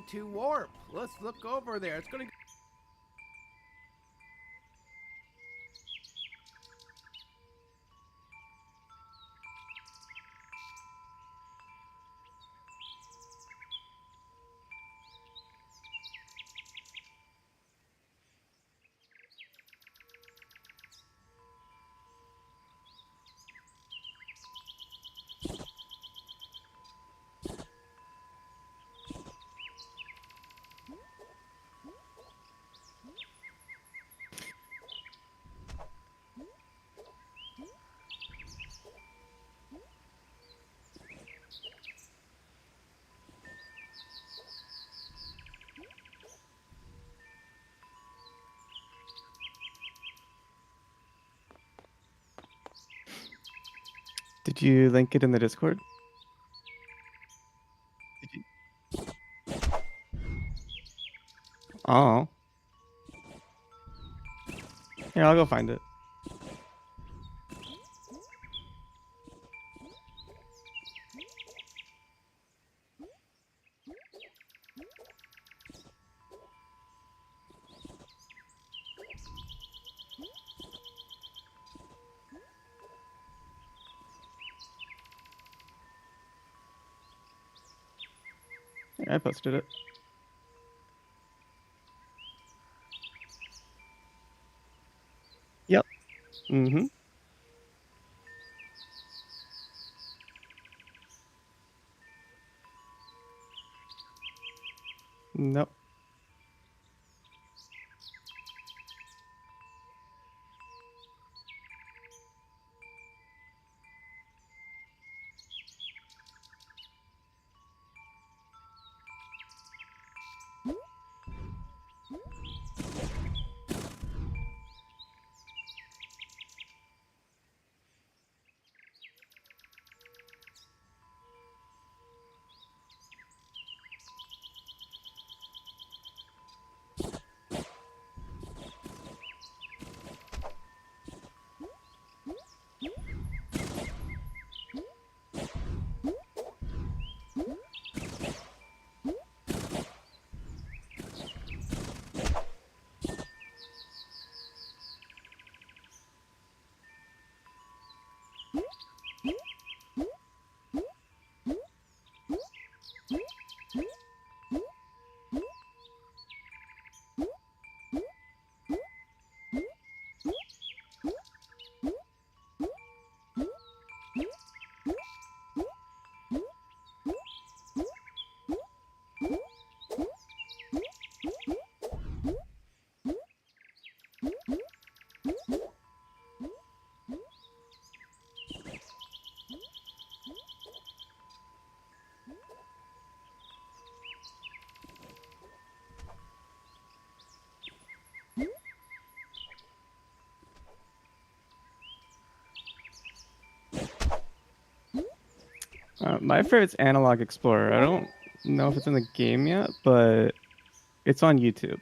to warp. Let's look over there. It's gonna. Did you link it in the Discord? Oh. Here, I'll go find it. Yeah, I posted it. Yep. Mm-hmm. Nope. My favorite's Analog Explorer. I don't know if it's in the game yet, but it's on YouTube.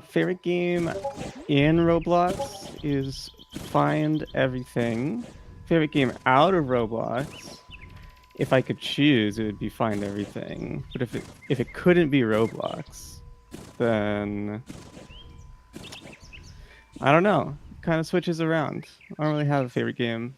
Favorite game in Roblox is Find Everything. Favorite game out of Roblox, if I could choose, it would be Find Everything. But if it couldn't be Roblox, then I don't know. Kind of switches around. I don't really have a favorite game.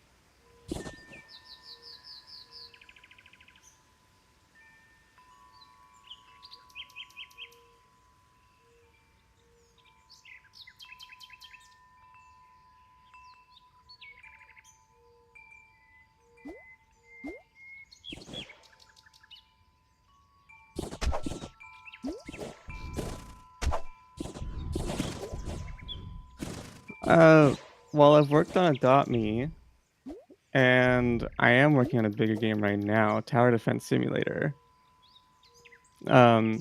Well, I've worked on Adopt Me, and I am working on a bigger game right now, Tower Defense Simulator. Um,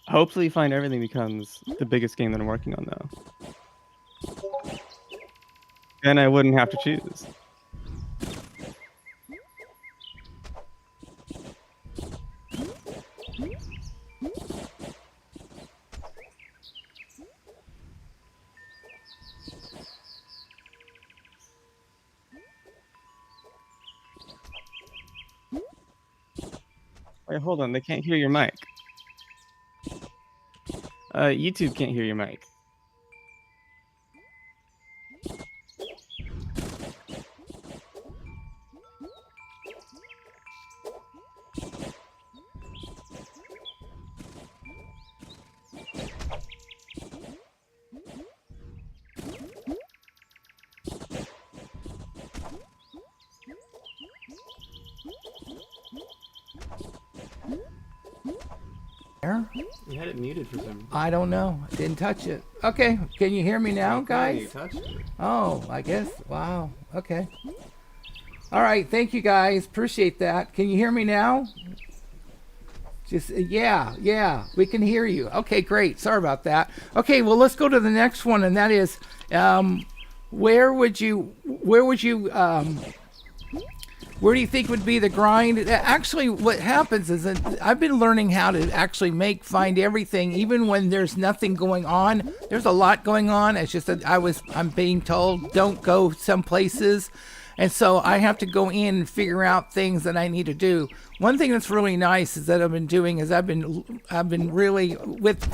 Hopefully Find Everything becomes the biggest game that I'm working on, though. Then I wouldn't have to choose. Wait, hold on. They can't hear your mic. YouTube can't hear your mic. You had it muted for some reason. I don't know. Didn't touch it. Okay. Can you hear me now, You guys? touched it. Oh, I guess. Wow. Okay. All right. Thank you, guys. Appreciate that. Can you hear me now? Just, yeah. We can hear you. Okay, great. Sorry about that. Okay, well, let's go to the next one, and that is, where do you think would be the grind? Actually, what happens is that I've been learning how to actually find everything, even when there's nothing going on. There's a lot going on. It's just that I'm being told don't go some places, and so I have to go in and figure out things that I need to do. One thing that's really nice is that I've been doing is I've been really with.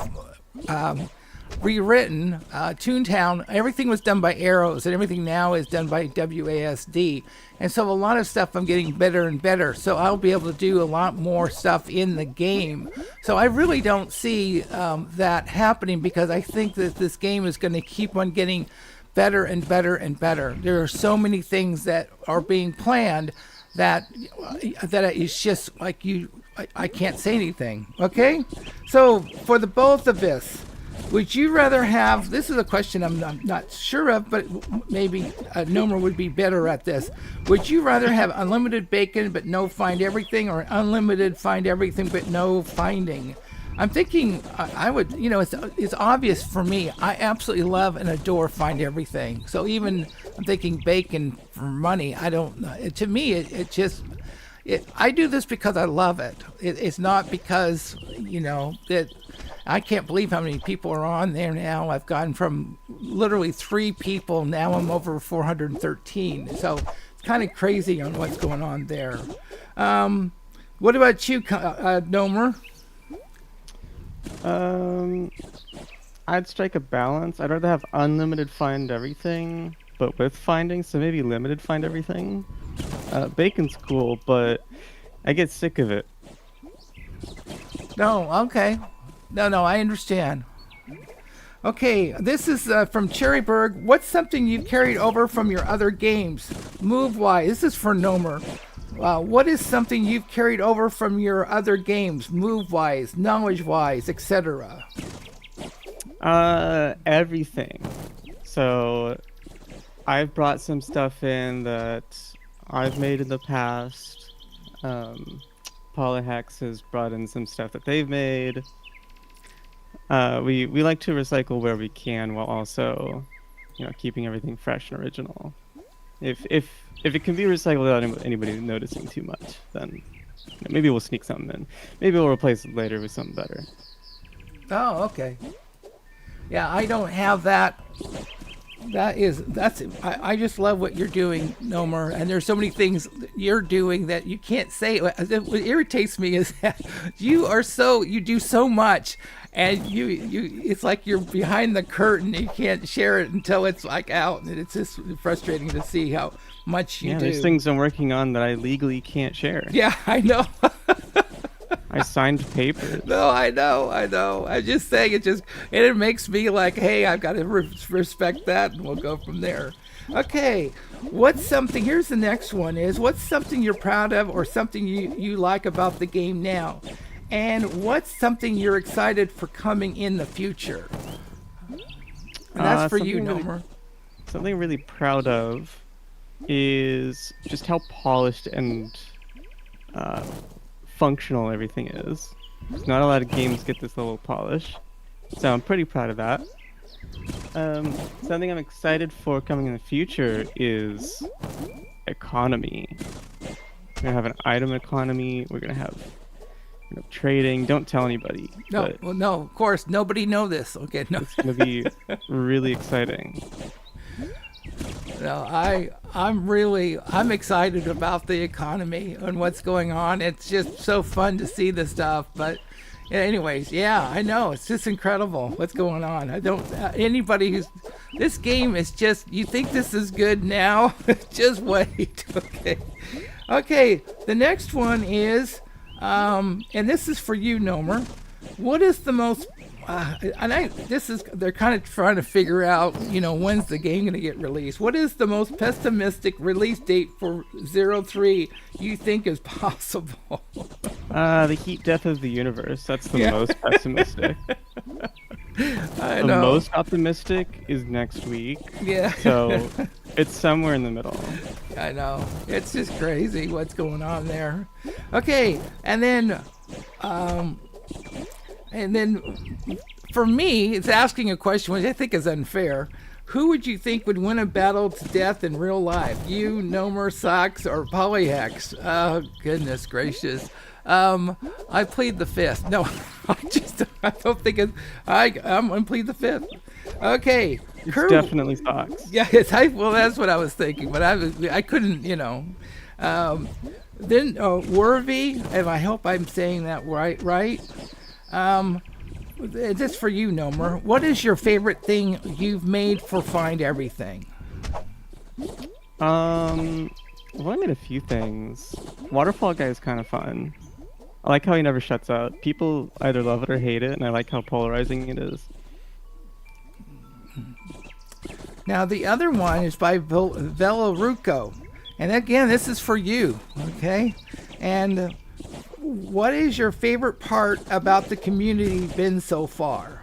Rewritten Toontown. Everything was done by arrows, and everything now is done by WASD. And so a lot of stuff I'm getting better and better. So I'll be able to do a lot more stuff in the game. So I really don't see that happening, because I think that this game is going to keep on getting better and better and better. There are so many things that are being planned that it's just like I can't say anything. Okay, so for the both of this, would you rather have, this is a question I'm not sure of, but maybe Nomer would be better at this. Would you rather have unlimited bacon but no find everything, or unlimited find everything but no finding? I'm thinking I would, it's obvious for me. I absolutely love and adore find everything. So even I'm thinking bacon for money, I don't know. To me, it just, I do this because I love it. It's not because, that I can't believe how many people are on there now. I've gone from literally 3 people, now I'm over 413. So it's kind of crazy on what's going on there. What about you, Nomer? I'd strike a balance. I'd rather have unlimited find everything, but with finding, so maybe limited find everything. Bacon's cool, but I get sick of it. No, okay. No, I understand. Okay, this is from Cherryberg. What's something you've carried over from your other games? Move-wise, this is for Nomer. What is something you've carried over from your other games? Move-wise, knowledge-wise, etc. Everything. So I've brought some stuff in that I've made in the past. Polyhex has brought in some stuff that they've made. We like to recycle where we can, while also, keeping everything fresh and original. If it can be recycled without anybody noticing too much, then maybe we'll sneak something in. Maybe we'll replace it later with something better. Oh, okay. Yeah, I don't have that. I just love what you're doing, Nomer, and there's so many things you're doing that you can't say. What irritates me is that you do so much, and it's like you're behind the curtain. You can't share it until it's like out, and it's just frustrating to see how much you do. There's things I'm working on that I legally can't share. Yeah, I know. I signed papers. No, I know. I'm just saying it makes me like, hey, I've got to respect that, and we'll go from there. Okay, here's the next one is, what's something you're proud of or something you like about the game now? And what's something you're excited for coming in the future? And that's for you, Nomer. Something I'm really proud of is just how polished and functional everything is. 'cause not a lot of games get this level of polish. So I'm pretty proud of that. Something I'm excited for coming in the future is economy. We're gonna have an item economy. We're gonna have trading. Don't tell anybody. No, But well, no, of course, nobody know this. Okay, no. it's gonna be really exciting. No, I'm excited about the economy and what's going on. It's just so fun to see the stuff. But anyways, yeah, I know it's just incredible what's going on. I don't anybody who's this game is just you think this is good now, just wait. Okay. The next one is, and this is for you, Nomer. What is the most they're kind of trying to figure out, when's the game going to get released. What is the most pessimistic release date for 03 you think is possible? The heat death of the universe. That's the most pessimistic. I The know. most optimistic is next week. Yeah. So it's somewhere in the middle. I know. It's just crazy what's going on there. Okay, and then for me, it's asking a question which I think is unfair. Who would you think would win a battle to death in real life? You, Nomer, Socks, or Polyhex? Oh, goodness gracious. I plead the fifth. No, I don't think it's, I'm going to plead the fifth. Okay. It's definitely Socks. Yeah, well, that's what I was thinking, but I couldn't, Then Worthy, and I hope I'm saying that right. This for you, Nomer. What is your favorite thing you've made for Find Everything? Well, I made a few things. Waterfall guy is kind of fun. I like how he never shuts up. People either love it or hate it, and I like how polarizing it is. Now, the other one is by Veloruco. And again, this is for you, okay? And what is your favorite part about the community been so far?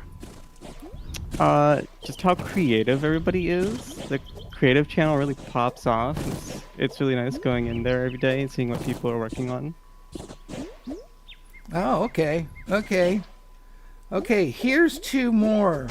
Just how creative everybody is. The creative channel really pops off. It's really nice going in there every day and seeing what people are working on. Oh, okay. Here's two more.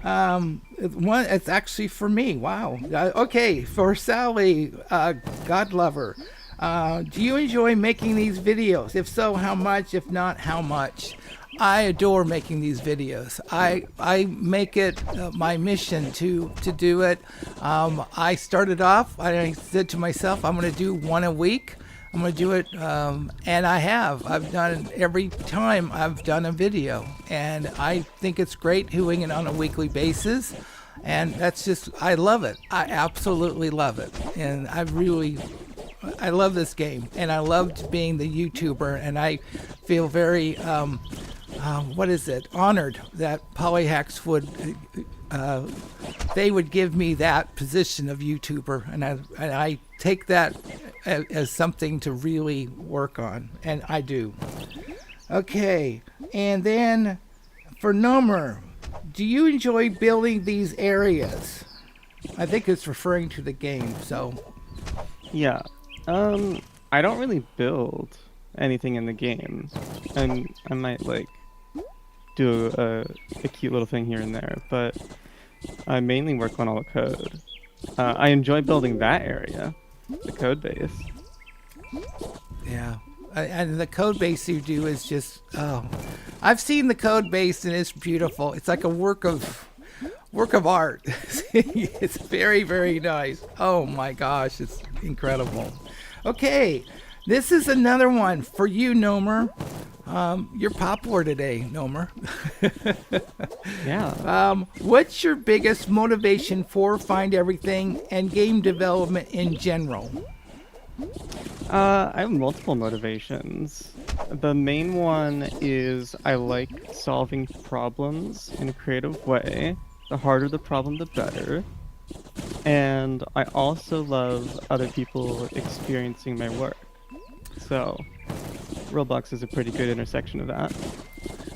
One, it's actually for me. Wow. Okay, for Sally, God lover. Do you enjoy making these videos? If so, how much? If not, how much? I adore making these videos. I make it my mission to do it. I started off, I said to myself, I'm going to do one a week. I'm going to do it, and I have. I've done it every time I've done a video, and I think it's great doing it on a weekly basis, and that's just, I love it. I absolutely love it, and I love this game, and I loved being the YouTuber, and I feel very, honored that Polyhex they would give me that position of YouTuber, and I take that as something to really work on, and I do. Okay, and then for Nomer, do you enjoy building these areas? I think it's referring to the game, so. Yeah. I don't really build anything in the game. I might do a cute little thing here and there, but I mainly work on all the code. I enjoy building that area, the code base. Yeah, and the code base you do is just, I've seen the code base and it's beautiful. It's like a work of art. It's very, very nice. Oh my gosh, it's incredible. Okay, this is another one for you, Nomer. You're popular today, Nomer. Yeah. What's your biggest motivation for Find Everything and game development in general? I have multiple motivations. The main one is I like solving problems in a creative way. The harder the problem, the better. And I also love other people experiencing my work. So Roblox is a pretty good intersection of that.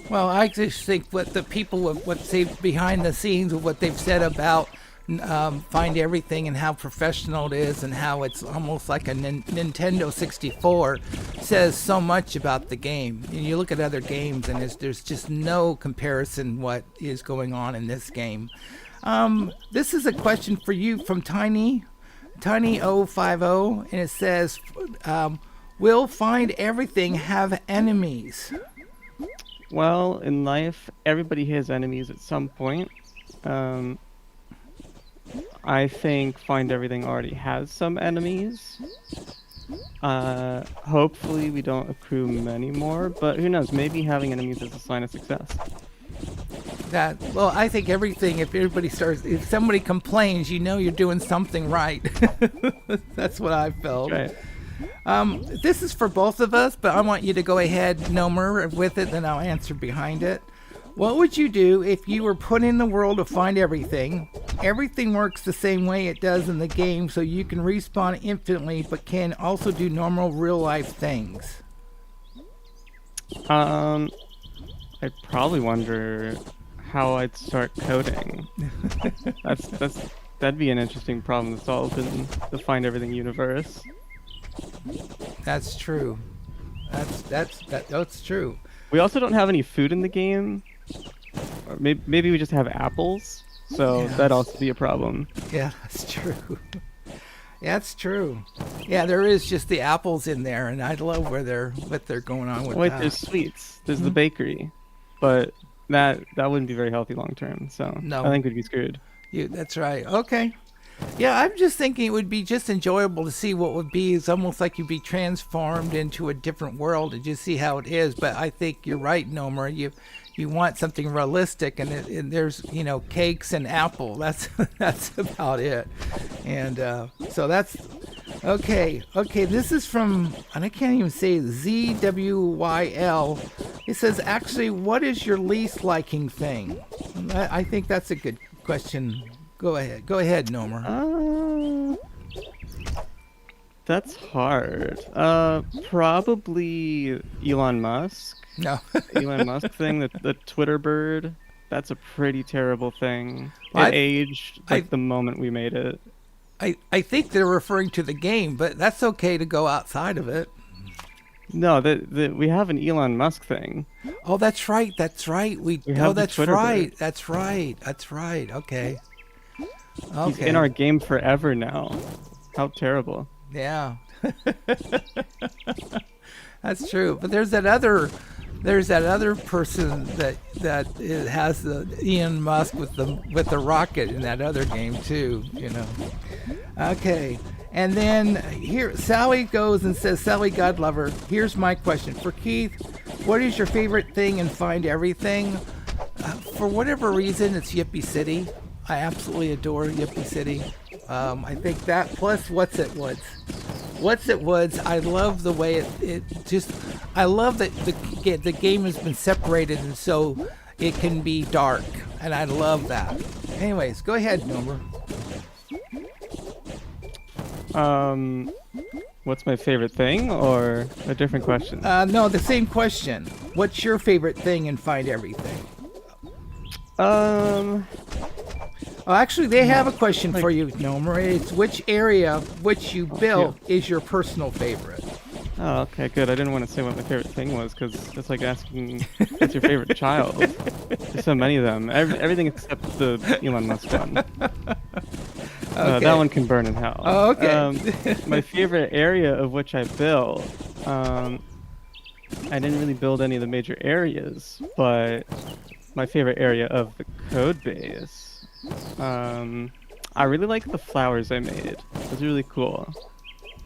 Well, I just think what the people, what they've behind the scenes, of what they've said about Find Everything and how professional it is and how it's almost like a Nintendo 64 says so much about the game. And you look at other games and there's just no comparison what is going on in this game. This is a question for you from Tiny050, and it says, will Find Everything have enemies? Well, in life, everybody has enemies at some point. I think Find Everything already has some enemies. Hopefully we don't accrue many more, but who knows? Maybe having enemies is a sign of success. Well, I think everything, if somebody complains, you know you're doing something right. That's what I felt. Right. This is for both of us, but I want you to go ahead, Nomer, with it, then I'll answer behind it. What would you do if you were put in the world to find everything? Everything works the same way it does in the game, so you can respawn infinitely, but can also do normal real-life things. I'd probably wonder how I'd start coding. That'd be an interesting problem to solve in the Find Everything universe. That's true. That's true. We also don't have any food in the game. Or maybe we just have apples, so Yes. that'd also be a problem. Yeah, that's true. That's true. Yeah, there is just the apples in there, and I love what they're going on with Wait, that. there's sweets. There's the bakery, but that wouldn't be very healthy long term. So No. I think we'd be screwed. That's right. Okay. Yeah, I'm just thinking it would be just enjoyable to see what would be. It's almost like you'd be transformed into a different world and just see how it is. But I think you're right, Nomer. You want something realistic, and there's cakes and apple. That's about it. And so that's okay. Okay, this is from, and I can't even say ZWYL. It says, actually, what is your least liking thing? I think that's a good question. Go ahead, Nomer. That's hard. Probably Elon Musk. No. Elon Musk thing, the Twitter bird. That's a pretty terrible thing. Well, It aged like the moment we made it. I think they're referring to the game, but that's okay to go outside of it. No, we have an Elon Musk thing. Oh, that's right. That's right. We have the that's Twitter right. bird. That's right. That's right. Okay. He's in our game forever now. How terrible. Yeah. That's true. But there's that other person that has the Elon Musk with the rocket in that other game too, Okay. And then here Sally goes and says, Sally Godlover, here's my question. For Keith, what is your favorite thing in Find Everything? For whatever reason, it's Yippee City. I absolutely adore Yippee City. I think that plus What's It Woods. What's It Woods, I love the way I love that the game has been separated and so it can be dark. And I love that. Anyways, go ahead, Nomer. What's my favorite thing, or a different question? No, the same question. What's your favorite thing in Find Everything? Oh, actually, they have a question for you, Nomer. It's which area which you built is your personal favorite? Oh, okay, good. I didn't want to say what my favorite thing was, because it's like asking what's your favorite child. There's so many of them. Everything except the Elon Musk one. Okay. That one can burn in hell. Oh, okay. My favorite area of which I built, I didn't really build any of the major areas, but my favorite area of the code base, I really like the flowers I made. It was really cool.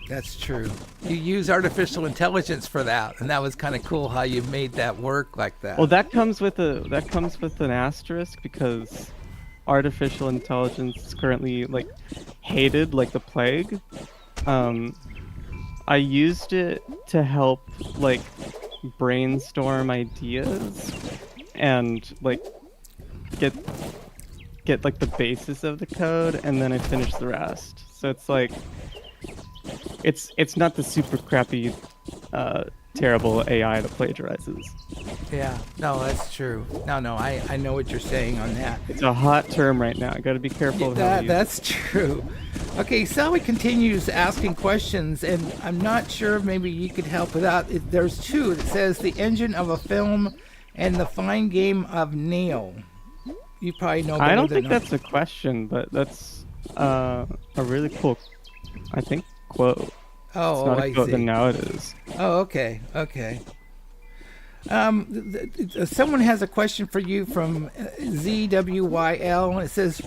That's true. You use artificial intelligence for that, and that was kind of cool how you made that work like that. Well, that comes with an asterisk, because artificial intelligence is currently hated like the plague. I used it to help brainstorm ideas and get the basis of the code, and then I finish the rest. So it's not the super crappy terrible AI that plagiarizes. Yeah. No, that's true. No, I know what you're saying on that. It's a hot term right now. I got to be careful of how we use it. That's true. Okay, Sally continues asking questions, and I'm not sure. Maybe you could help with that. There's two. It says the engine of a film and the fine game of nail. You probably know. I don't think that's a question, but that's a really cool, I think, quote. Oh, it's not a quote, I but see. now it is. Oh, okay. Someone has a question for you from ZWYL. It says,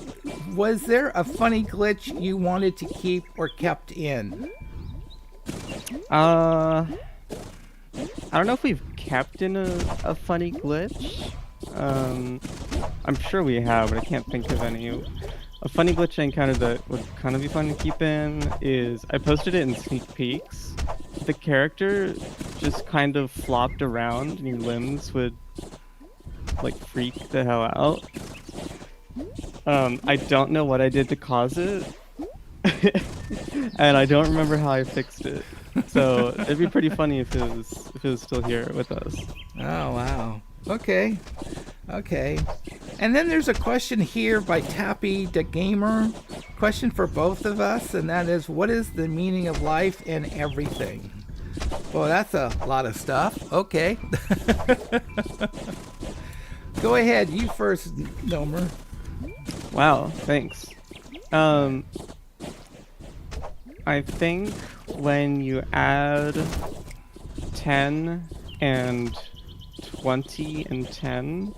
was there a funny glitch you wanted to keep or kept in? I don't know if we've kept in a funny glitch. I'm sure we have, but I can't think of any. A funny glitch I encountered that would kind of be fun to keep in is I posted it in sneak peeks. The character just kind of flopped around and your limbs would like freak the hell out. I don't know what I did to cause it. And I don't remember how I fixed it. So it'd be pretty funny if it was still here with us. Oh, wow. Okay. And then there's a question here by Tappy the Gamer. Question for both of us, and that is, what is the meaning of life and everything? Well, that's a lot of stuff. Okay. Go ahead. You first, Nomer. Wow, thanks. I think when you add 10 and 20 and 10,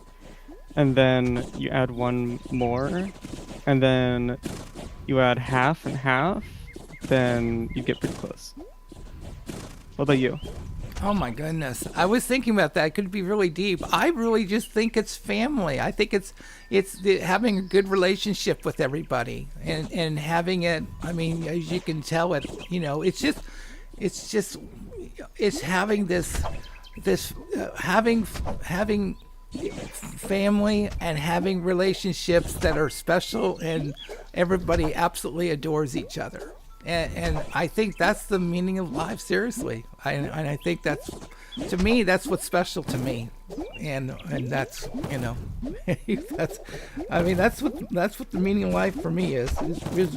and then you add one more, and then you add half and half, then you get pretty close. What about you? Oh my goodness. I was thinking about that. It could be really deep. I really just think it's family. I think it's having a good relationship with everybody and having it, I mean, as you can tell it, you know, it's having having family and having relationships that are special and everybody absolutely adores each other. And I think that's the meaning of life, seriously. And I think that's, to me, that's what's special to me. And that's, you know, that's what the meaning of life for me is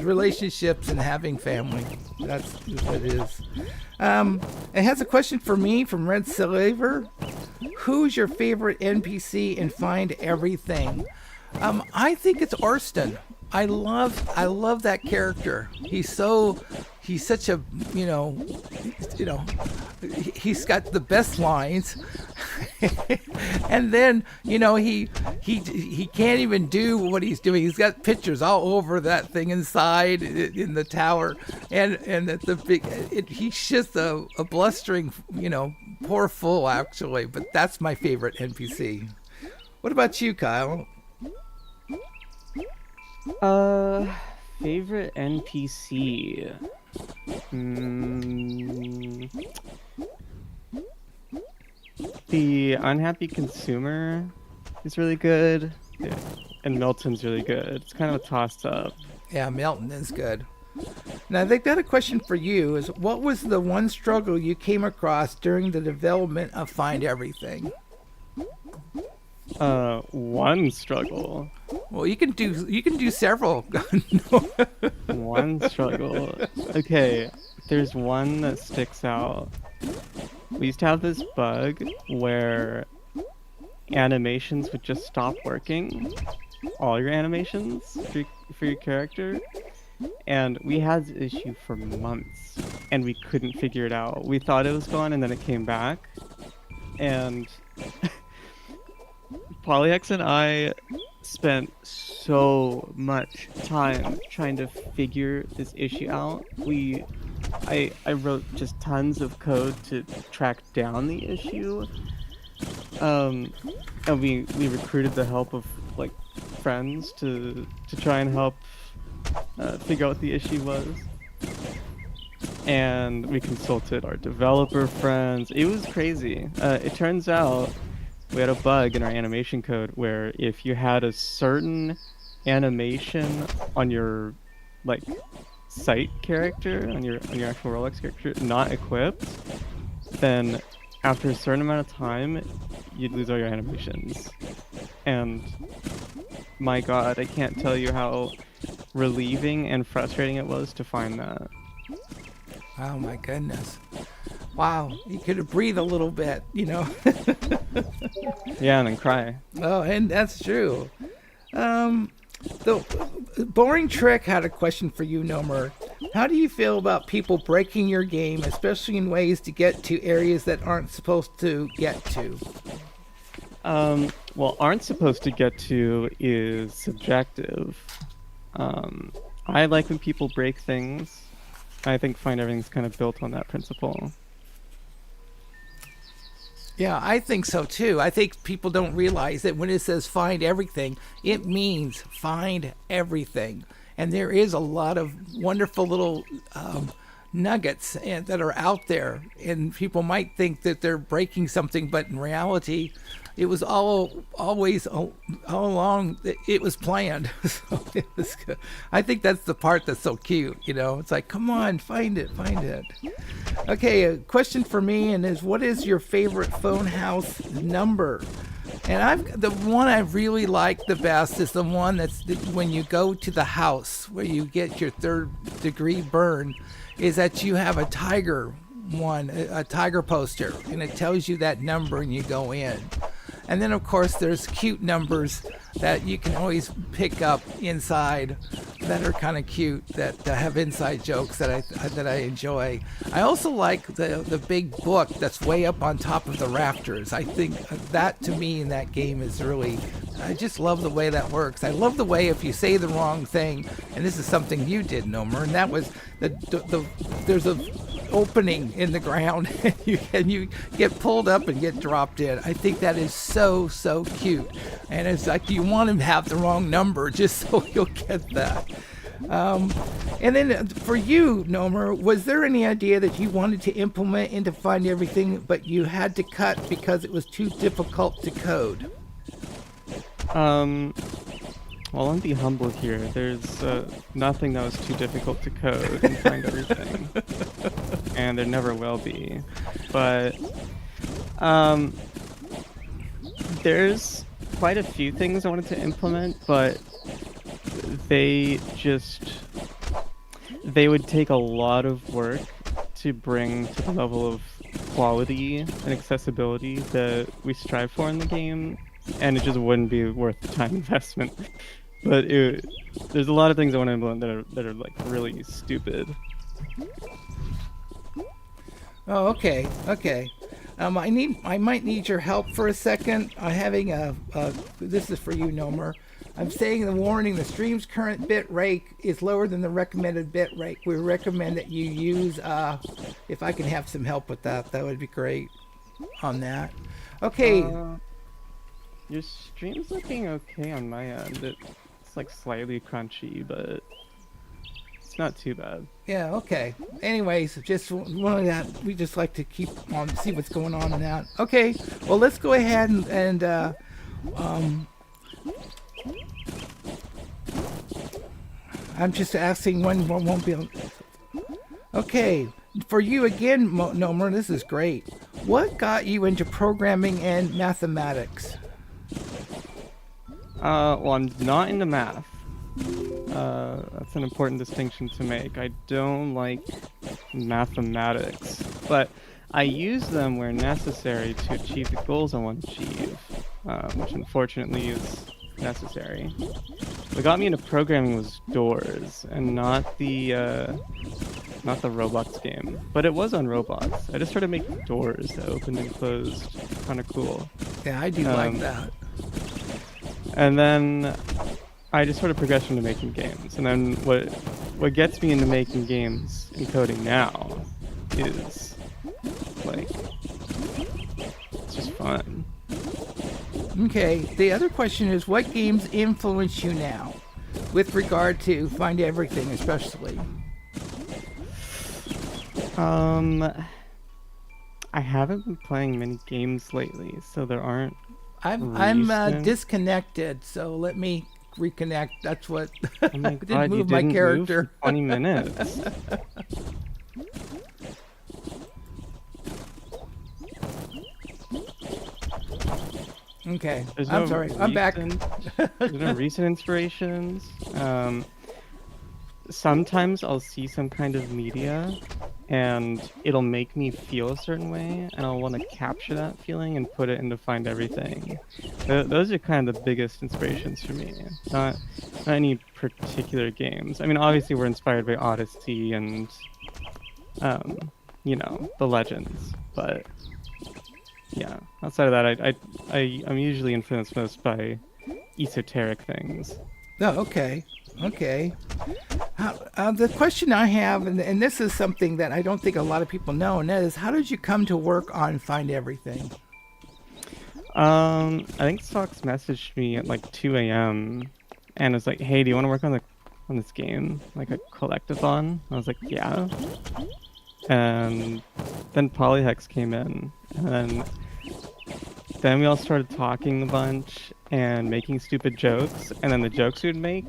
relationships and having family. That's what it is. It has a question for me from Red Slaver. Who's your favorite NPC in Find Everything? I think it's Orston. I love that character. He's such a, he's got the best lines. And then, you know, he can't even do what he's doing. He's got pictures all over that thing inside in the tower. And the big, he's just a blustering, you know, poor fool actually, but that's my favorite NPC. What about you, Kyle? Favorite NPC. The unhappy consumer is really good, and Milton's really good. It's kind of a toss-up. Yeah, Milton is good. Now, I think that a question for you is, what was the one struggle you came across during the development of Find Everything? One struggle. Well, you can do several. One struggle. Okay, there's one that sticks out. We used to have this bug where animations would just stop working. All your animations for your character. And we had this issue for months, and we couldn't figure it out. We thought it was gone, and then it came back. And Polyx and I spent so much time trying to figure this issue out. I wrote just tons of code to track down the issue. And we recruited the help of like friends to try and help figure out what the issue was. And we consulted our developer friends. It was crazy. It turns out we had a bug in our animation code where if you had a certain animation on your like site character, on your actual Rolex character not equipped, then after a certain amount of time, you'd lose all your animations. And my God, I can't tell you how relieving and frustrating it was to find that. Oh my goodness. Wow, you could have breathed a little bit, you know. Yeah, and then cry. Oh, and that's true. The Boring Trick had a question for you, Nomer. How do you feel about people breaking your game, especially in ways to get to areas that aren't supposed to get to? Well, aren't supposed to get to is subjective. I like when people break things. I think Find Everything's kind of built on that principle. Yeah, I think so too. I think people don't realize that when it says find everything, it means find everything. And there is a lot of wonderful little nuggets that are out there. And people might think that they're breaking something, but in reality, it was always all along. It was planned. So it was good. I think that's the part that's so cute. You know, it's like, come on, find it. Okay, a question for me and is, what is your favorite phone house number? And the one I really like the best is the one that's when you go to the house where you get your 3rd degree burn, is that you have a tiger a tiger poster, and it tells you that number and you go in. And then, of course, there's cute numbers that you can always pick up inside that are kind of cute, that have inside jokes that I enjoy. I also like the big book that's way up on top of the rafters. I think that, to me, in that game is really... I just love the way that works. I love the way if you say the wrong thing, and this is something you did, Nomer, and that was there's a opening in the ground and you get pulled up and get dropped in. I think that is so cute, and it's like you want him to have the wrong number just so you'll get that. And then for you, Nomer, was there any idea that you wanted to implement into Find Everything but you had to cut because it was too difficult to code? Well, I'll be humble here. There's nothing that was too difficult to code and Find Everything. And there never will be. But there's quite a few things I wanted to implement, but they would take a lot of work to bring to the level of quality and accessibility that we strive for in the game, and it just wouldn't be worth the time investment. But there's a lot of things I want to implement that are like really stupid. Oh, okay. I might need your help for a second. I'm having this is for you, Nomer. I'm saying the warning, the stream's current bit rate is lower than the recommended bit rate. We recommend that you use, if I can have some help with that would be great on that. Okay. Your stream's looking okay on my end. It's like slightly crunchy, but it's not too bad. Yeah, okay. Anyways, just one of that. We just like to keep on, see what's going on in that. Okay, well, let's go ahead and I'm just asking when won't be on. Okay, for you again, Nomer, this is great. What got you into programming and mathematics? Well, I'm not into math. That's an important distinction to make. I don't like mathematics, but I use them where necessary to achieve the goals I want to achieve, which unfortunately is necessary. What got me into programming was doors, and not the Roblox game, but it was on Roblox. I just started making doors that opened and closed, kind of cool. Yeah, I do like that. And then I just sort of progressed into making games. And then what gets me into making games and coding now is like, it's just fun. Okay, the other question is, what games influence you now with regard to Find Everything especially? I haven't been playing many games lately, so there aren't. I'm disconnected, so let me reconnect. That's what Oh my didn't God, move you my didn't character. Move for 20 minutes. Okay. There's I'm no sorry. I'm back. there's no recent inspirations. Sometimes I'll see some kind of media and it'll make me feel a certain way, and I'll want to capture that feeling and put it into Find Everything. Those are kind of the biggest inspirations for me, not any particular games. I mean, obviously we're inspired by Odyssey and the Legends, but yeah, outside of that, I'm usually influenced most by esoteric things. Oh, okay. Okay. The question I have, and this is something that I don't think a lot of people know, and that is, how did you come to work on Find Everything? I think Socks messaged me at like 2 a.m. and was like, "Hey, do you want to work on this game, like a collectathon?" I was like, "Yeah." And then Polyhex came in, and then we all started talking a bunch and making stupid jokes, and then the jokes we would make,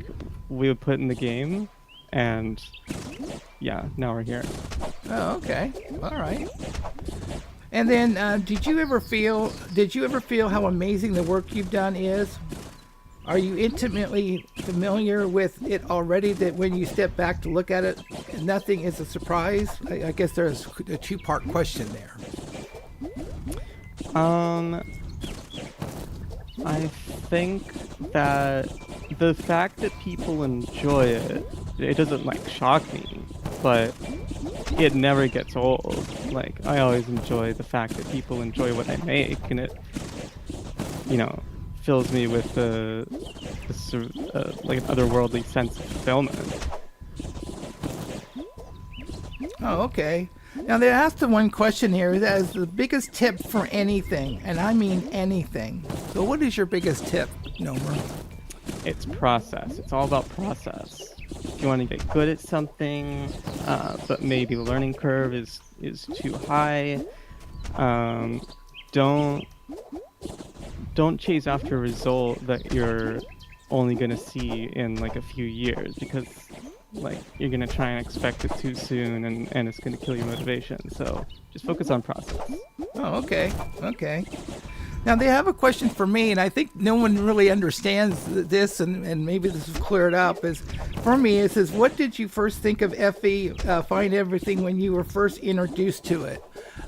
we would put in the game, and yeah, now we're here. Oh, okay. All right. And then, did you ever feel how amazing the work you've done is? Are you intimately familiar with it already, that when you step back to look at it, nothing is a surprise? I guess there's a two-part question there. I think that the fact that people enjoy it, it doesn't like shock me, but it never gets old. Like, I always enjoy the fact that people enjoy what I make, and it, fills me with like an otherworldly sense of fulfillment. Oh, okay. Now they asked the one question here that is the biggest tip for anything, and I mean anything. So what is your biggest tip, Nomer? It's process. It's all about process. If you want to get good at something, but maybe the learning curve is too high, don't chase after a result that you're only going to see in like a few years, because like you're going to try and expect it too soon, and it's going to kill your motivation. So just focus on process. Oh, okay. Okay. Now they have a question for me, and I think no one really understands this, and maybe this is cleared up. Is for me, it says, what did you first think of FE Find Everything when you were first introduced to it?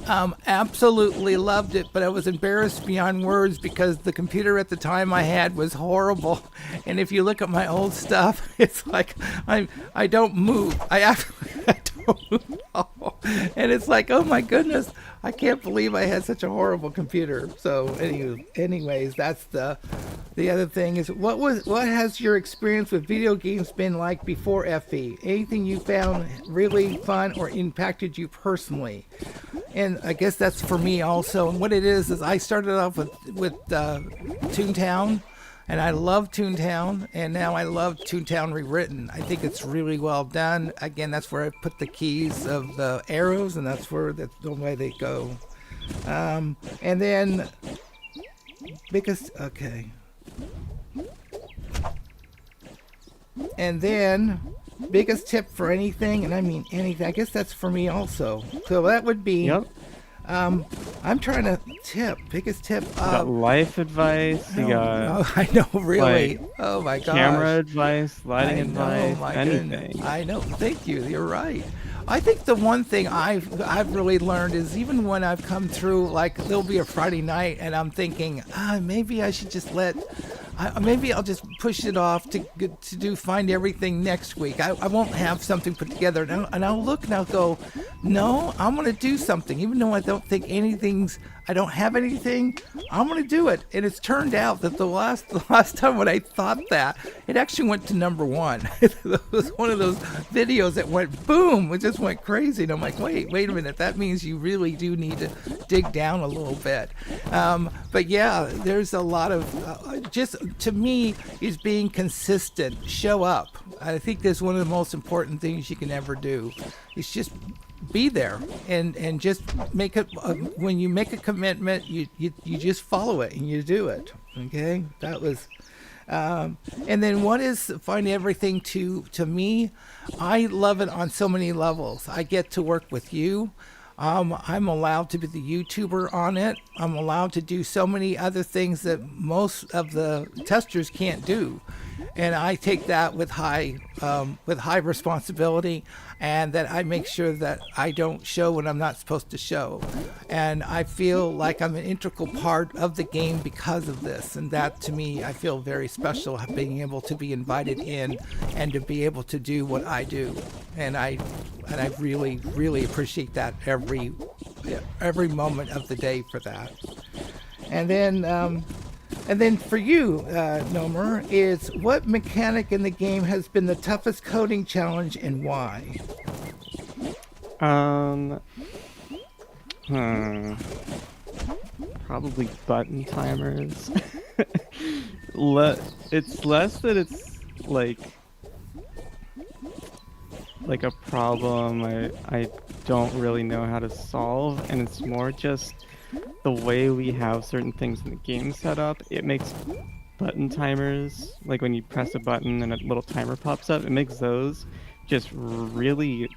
Absolutely loved it, but I was embarrassed beyond words because the computer at the time I had was horrible. And if you look at my old stuff, it's like I don't move. I don't move at all. And it's like, oh my goodness, I can't believe I had such a horrible computer. So anyways, that's the other thing is, what has your experience with video games been like before FE? Anything you found really fun or impacted you personally? And I guess that's for me also. And what it is I started off with Toontown, and I love Toontown, and now I love Toontown Rewritten. I think it's really well done. Again, that's where I put the keys of the arrows, and that's the way they go. And then biggest tip for anything, and I mean anything, I guess that's for me also. So that would be, Yep. I'm trying to biggest tip. You got life advice. You got I know, really. like, Oh my gosh. camera advice, lighting advice, my anything. goodness. I know. Thank you. You're right. I think the one thing I've really learned is, even when I've come through, like there'll be a Friday night and I'm thinking, maybe I should just maybe I'll just push it off to do Find Everything next week. I won't have something put together, and I'll look and I'll go, no, I'm going to do something, even though I don't think I don't have anything. I'm going to do it. And it's turned out that the last time when I thought that, it actually went to number one. It was one of those videos that went boom. It just went crazy. And I'm like, wait a minute. That means you really do need to dig down a little bit. But yeah, there's a lot of, just to me, is being consistent. Show up. I think that's one of the most important things you can ever do. It's just be there and just make it. When you make a commitment, you just follow it and you do it. Okay, that was. And then what is Find Everything to me? I love it on so many levels. I get to work with you. I'm allowed to be the YouTuber on it. I'm allowed to do so many other things that most of the testers can't do, and I take that with high responsibility, and that I make sure that I don't show when I'm not supposed to show, and I feel like I'm an integral part of the game because of this, and that to me I feel very special, being able to be invited in and to be able to do what I do, and I really appreciate that every moment of the day for that. And then for you, Nomer, is what mechanic in the game has been the toughest coding challenge and why? Probably button timers. It's less that it's like a problem I don't really know how to solve, and it's more just the way we have certain things in the game set up. It makes button timers, like when you press a button and a little timer pops up, it makes those just really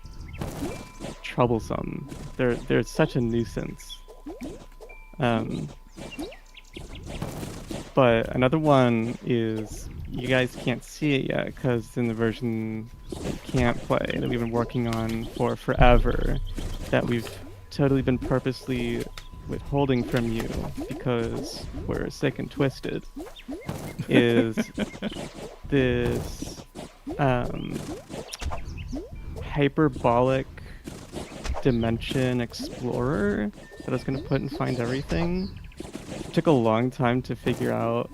troublesome. They're such a nuisance. But another one is, you guys can't see it yet because in the version you can't play that we've been working on for forever, that we've totally been purposely withholding from you because we're sick and twisted, is this hyperbolic dimension explorer that I was going to put in Find Everything. It took a long time to figure out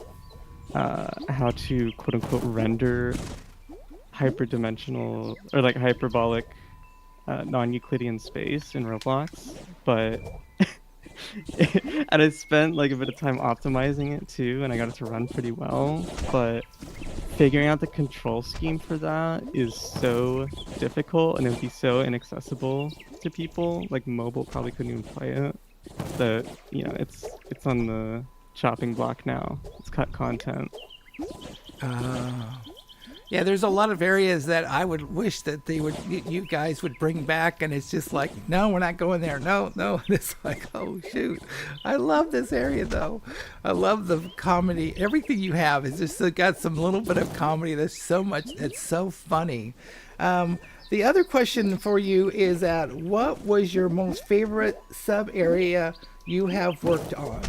how to quote-unquote render hyperdimensional or like hyperbolic non-Euclidean space in Roblox, but and I spent like a bit of time optimizing it too, and I got it to run pretty well, but figuring out the control scheme for that is so difficult, and it would be so inaccessible to people. Like mobile probably couldn't even play it. That, you know, it's on the chopping block now. It's cut content. Yeah, there's a lot of areas that I would wish that you guys would bring back, and it's just like, no, we're not going there. No. And it's like, oh shoot, I love this area though. I love the comedy. Everything you have is just got some little bit of comedy. There's so much. It's so funny. The other question for you is that what was your most favorite sub area you have worked on?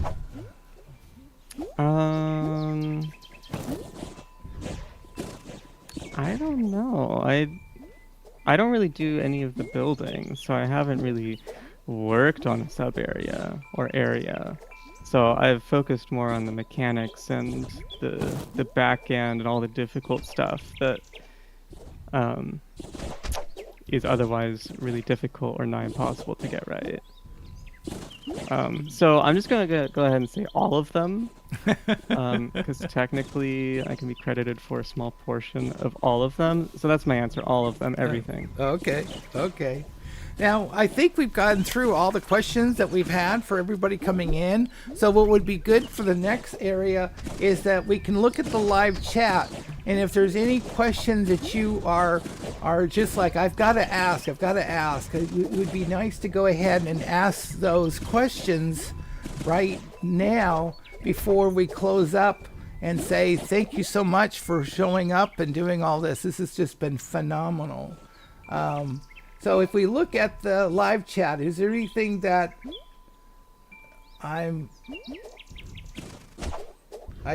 I don't know. I don't really do any of the building, so I haven't really worked on a sub area or area. So I've focused more on the mechanics and the back end and all the difficult stuff that is otherwise really difficult or nigh impossible to get right. So I'm just gonna go ahead and say all of them, because technically I can be credited for a small portion of all of them. So that's my answer: all of them, everything. Okay. Now, I think we've gotten through all the questions that we've had for everybody coming in. So what would be good for the next area is that we can look at the live chat, and if there's any questions that you are just like, I've got to ask, it would be nice to go ahead and ask those questions right now before we close up and say thank you so much for showing up and doing all this. This has just been phenomenal. So if we look at the live chat, is there anything that I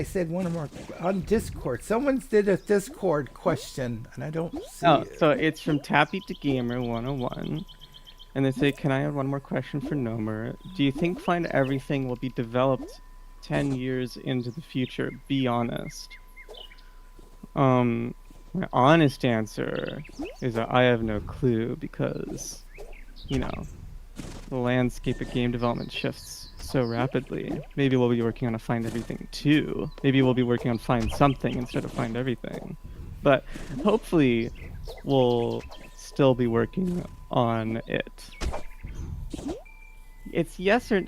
said one more on Discord? Someone did a Discord question, and I don't see it. So it's from Tappy to Gamer 101, and they say, "Can I have one more question for Nomer? Do you think Find Everything will be developed 10 years into the future? Be honest." My honest answer is that I have no clue, because, you know, the landscape of game development shifts so rapidly. Maybe we'll be working on a Find Everything 2. Maybe we'll be working on Find Something instead of Find Everything. But hopefully we'll still be working on it. It's yes or...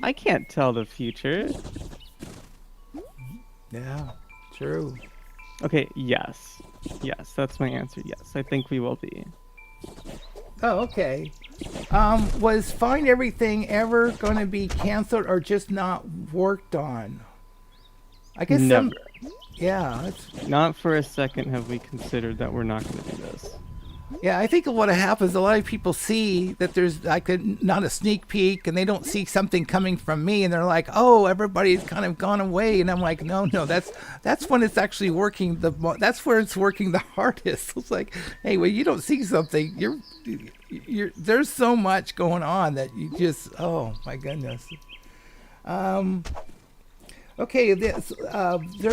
I can't tell the future. Yeah, true. Okay, yes. Yes, that's my answer. Yes, I think we will be. Oh, okay. Was Find Everything ever going to be canceled or just not worked on? I guess Never. Yeah, that's, Not for a second have we considered that we're not going to do this. yeah. I think what happens, a lot of people see that there's like not a sneak peek, and they don't see something coming from me, and they're like, "Oh, everybody's kind of gone away," and I'm like, "No, that's when it's actually working that's where it's working the hardest." It's like, hey, when you don't see something, you're there's so much going on that you just, oh my goodness. Okay, there's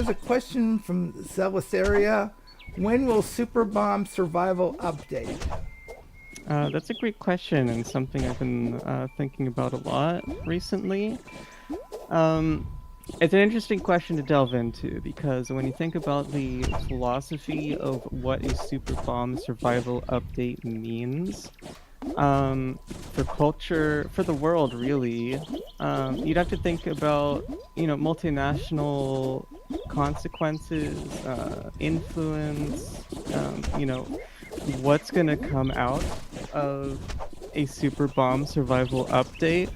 a question from Celisaria. When will Super Bomb Survival update? That's a great question and something I've been thinking about a lot recently. It's an interesting question to delve into because when you think about the philosophy of what a Super Bomb Survival update means, for culture, for the world, really, you'd have to think about, multinational consequences, influence, what's going to come out of a Super Bomb Survival update.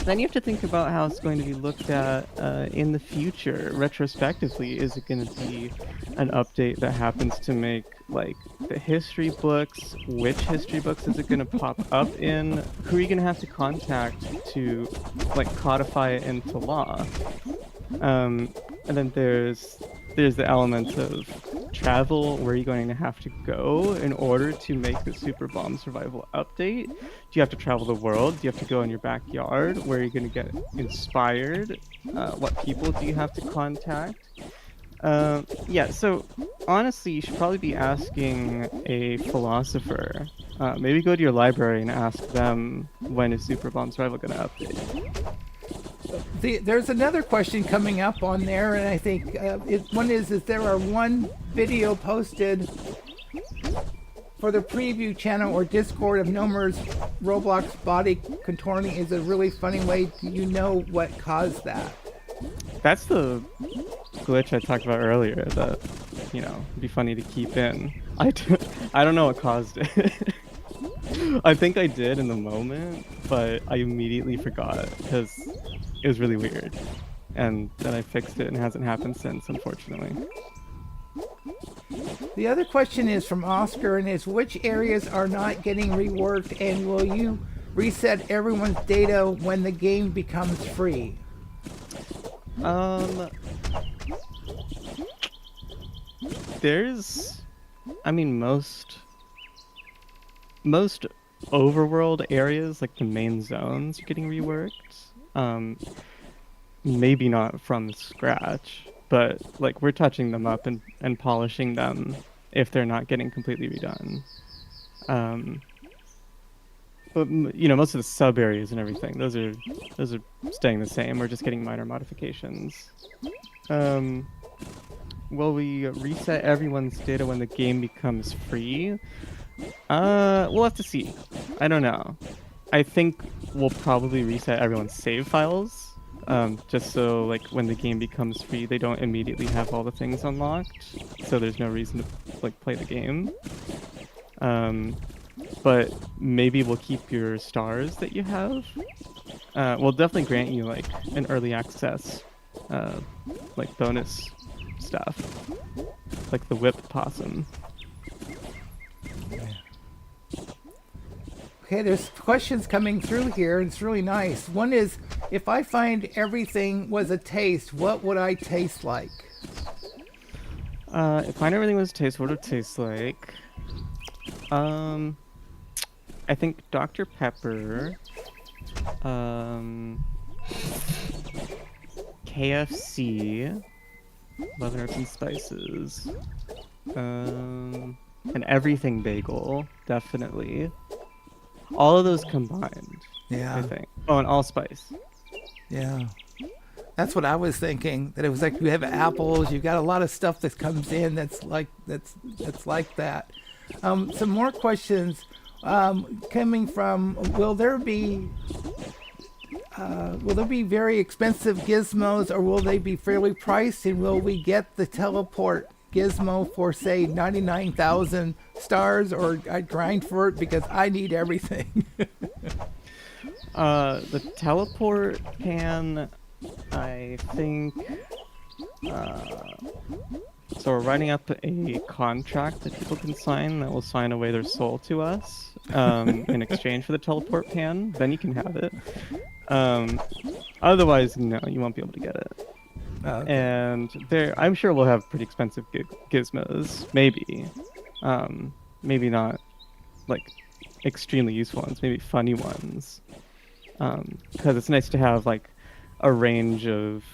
Then you have to think about how it's going to be looked at in the future, retrospectively. Is it going to be an update that happens to make, like, the history books? Which history books is it going to pop up in? Who are you going to have to contact to, like, codify it into law? And then there's the element of travel. Where are you going to have to go in order to make the Super Bomb Survival update? Do you have to travel the world? Do you have to go in your backyard? Where are you going to get inspired? What people do you have to contact? Yeah, so honestly, you should probably be asking a philosopher. Maybe go to your library and ask them when is Super Bomb Survival going to update. There's another question coming up on there, and I think one is there are one video posted for the preview channel or Discord of Nomer's Roblox body contorting is a really funny way. Do you know what caused that? That's the glitch I talked about earlier that, it'd be funny to keep in. I don't know what caused it. I think I did in the moment, but I immediately forgot because it was really weird. And then I fixed it and it hasn't happened since, unfortunately. The other question is from Oscar, and is which areas are not getting reworked, and will you reset everyone's data when the game becomes free? There's, most overworld areas, like the main zones, are getting reworked. Maybe not from scratch, but like we're touching them up and polishing them if they're not getting completely redone. But most of the sub areas and everything, those are staying the same. We're just getting minor modifications. Will we reset everyone's data when the game becomes free? We'll have to see. I don't know. I think we'll probably reset everyone's save files. Just so, like, when the game becomes free, they don't immediately have all the things unlocked. So there's no reason to, like, play the game. But maybe we'll keep your stars that you have. We'll definitely grant you, like, an early access, like, bonus stuff. Like the whip possum. Okay, there's questions coming through here, and it's really nice. One is, if I find everything was a taste, what would I taste like? If Find Everything was a taste, what would it taste like? I think Dr. Pepper, KFC, Love Herbs and Spices, an everything bagel, definitely. All of those combined, Yeah. I think. Oh, and allspice. Yeah. That's what I was thinking. That it was like you have apples, you've got a lot of stuff that comes in that's like that. Some more questions coming from will there be very expensive gizmos, or will they be fairly priced, and will we get the teleport Gizmo for, say, 99,000 stars, or I grind for it because I need everything? The teleport pan, I think. So we're writing up a contract that people can sign that will sign away their soul to us in exchange for the teleport pan. Then you can have it. Otherwise, no, you won't be able to get it. Oh, okay. And I'm sure we'll have pretty expensive gizmos. Maybe. Maybe not like extremely useful ones. Maybe funny ones. Because it's nice to have like a range of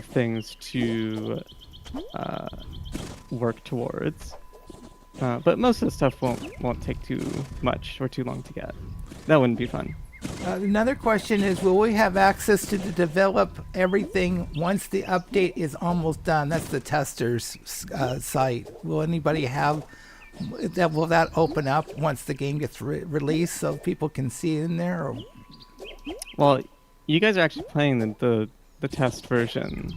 things to work towards. But most of the stuff won't take too much or too long to get. That wouldn't be fun. Another question is, will we have access to develop everything once the update is almost done? That's the testers site. Will anybody have that? Will that open up once the game gets released so people can see in there? Or? Well, you guys are actually playing the test version.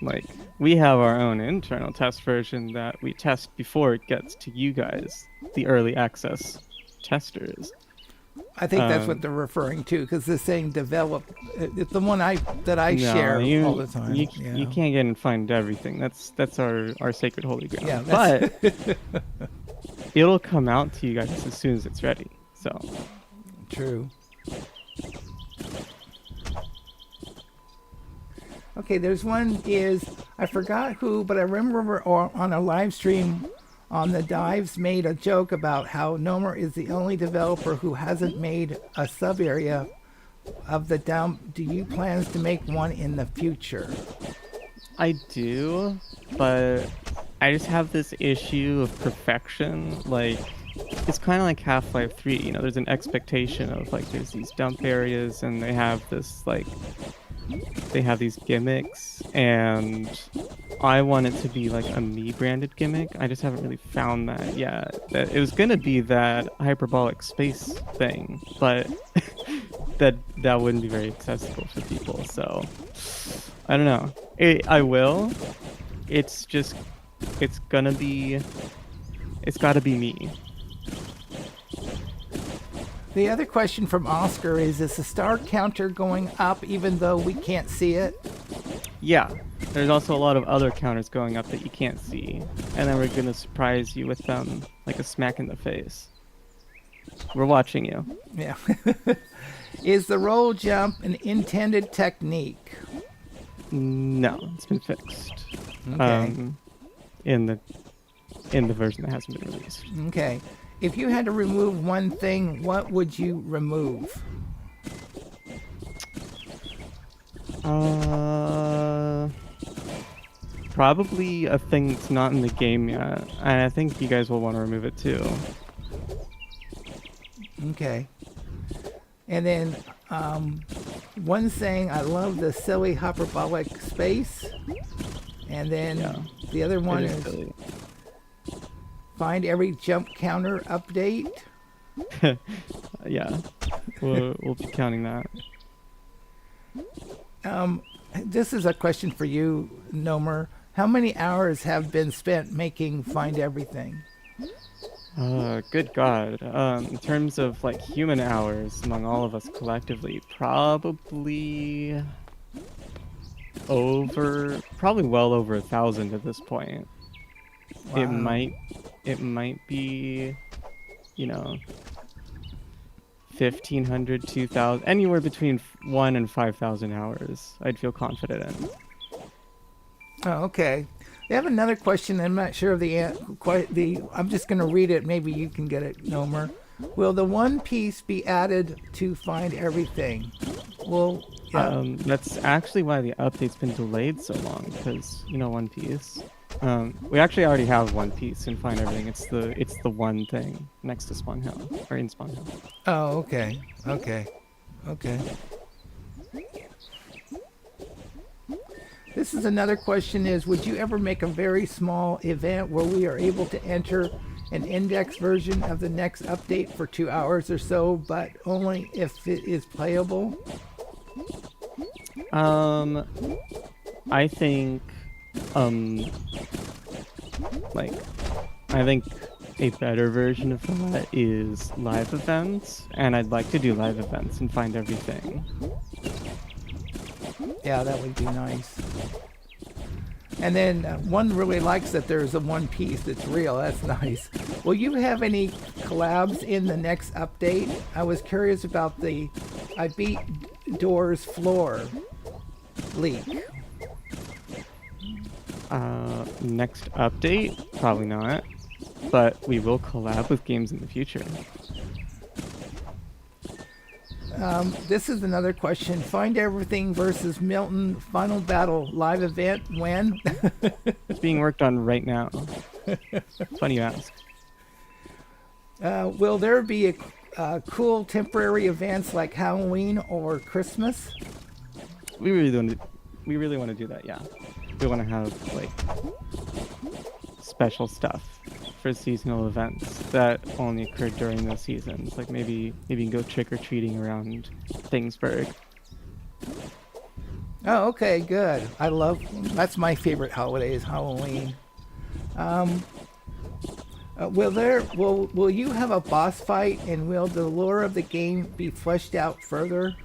Like, we have our own internal test version that we test before it gets to you guys, the early access testers. I think that's what they're referring to, because they're saying develop. It's the one that I share all the time. You can't get and find everything. That's our sacred holy ground. Yeah, but it'll come out to you guys as soon as it's ready. So true. Okay, there's one I forgot who, but I remember on a live stream on the Dives made a joke about how Nomer is the only developer who hasn't made a sub area of the down. Do you plans to make one in the future? I do, but I just have this issue of perfection. Like, it's kind of like Half-Life 3. You know, there's an expectation of like there's these dump areas and they have this like. They have these gimmicks, and I want it to be like a me-branded gimmick. I just haven't really found that yet. That it was gonna be that hyperbolic space thing, but that wouldn't be very accessible for people. So I don't know. I will. It's gotta be me. The other question from Oscar is the star counter going up even though we can't see it? Yeah. There's also a lot of other counters going up that you can't see. And then we're going to surprise you with them like a smack in the face. We're watching you. Yeah. Is the roll jump an intended technique? No, it's been fixed. Okay. In the version that hasn't been released. Okay. If you had to remove one thing, what would you remove? Probably a thing that's not in the game yet. And I think you guys will want to remove it too. Okay. And then one saying, I love the silly hyperbolic space. And then the other one is silly. Find every jump counter update. Yeah, we'll be counting that. This is a question for you, Nomer. How many hours have been spent making Find Everything? Good God. In terms of like human hours among all of us collectively, probably well over 1,000 at this point. Wow. It might be, 1,500, 2,000, anywhere between 1 and 5,000 hours. I'd feel confident in. Oh, okay. They have another question. I'm not sure of I'm just going to read it. Maybe you can get it, Nomer. Will the One Piece be added to Find Everything? Well, yeah. That's actually why the update's been delayed so long, because One Piece. We actually already have One Piece in Find Everything. It's the one thing next to Spawn Hill, or in Spawn Hill. Oh, okay. This is another question is, would you ever make a very small event where we are able to enter an index version of the next update for 2 hours or so, but only if it is playable? I think like, I think a better version of that is live events, and I'd like to do live events and find everything. Yeah, that would be nice. And then one really likes that there's a one piece that's real. That's nice. Will you have any collabs in the next update? I was curious about the I beat Doors floor leak. Next update? Probably not. But we will collab with games in the future. This is another question. Find Everything versus Milton Final Battle live event when? It's being worked on right now. Funny you ask. Will there be a cool temporary events like Halloween or Christmas? We really want to do that, yeah. We want to have like special stuff for seasonal events that only occur during those seasons. Like maybe you can go trick-or-treating around Thingsburg. Oh, okay, good. That's my favorite holiday is Halloween. Will you have a boss fight, and will the lore of the game be fleshed out further?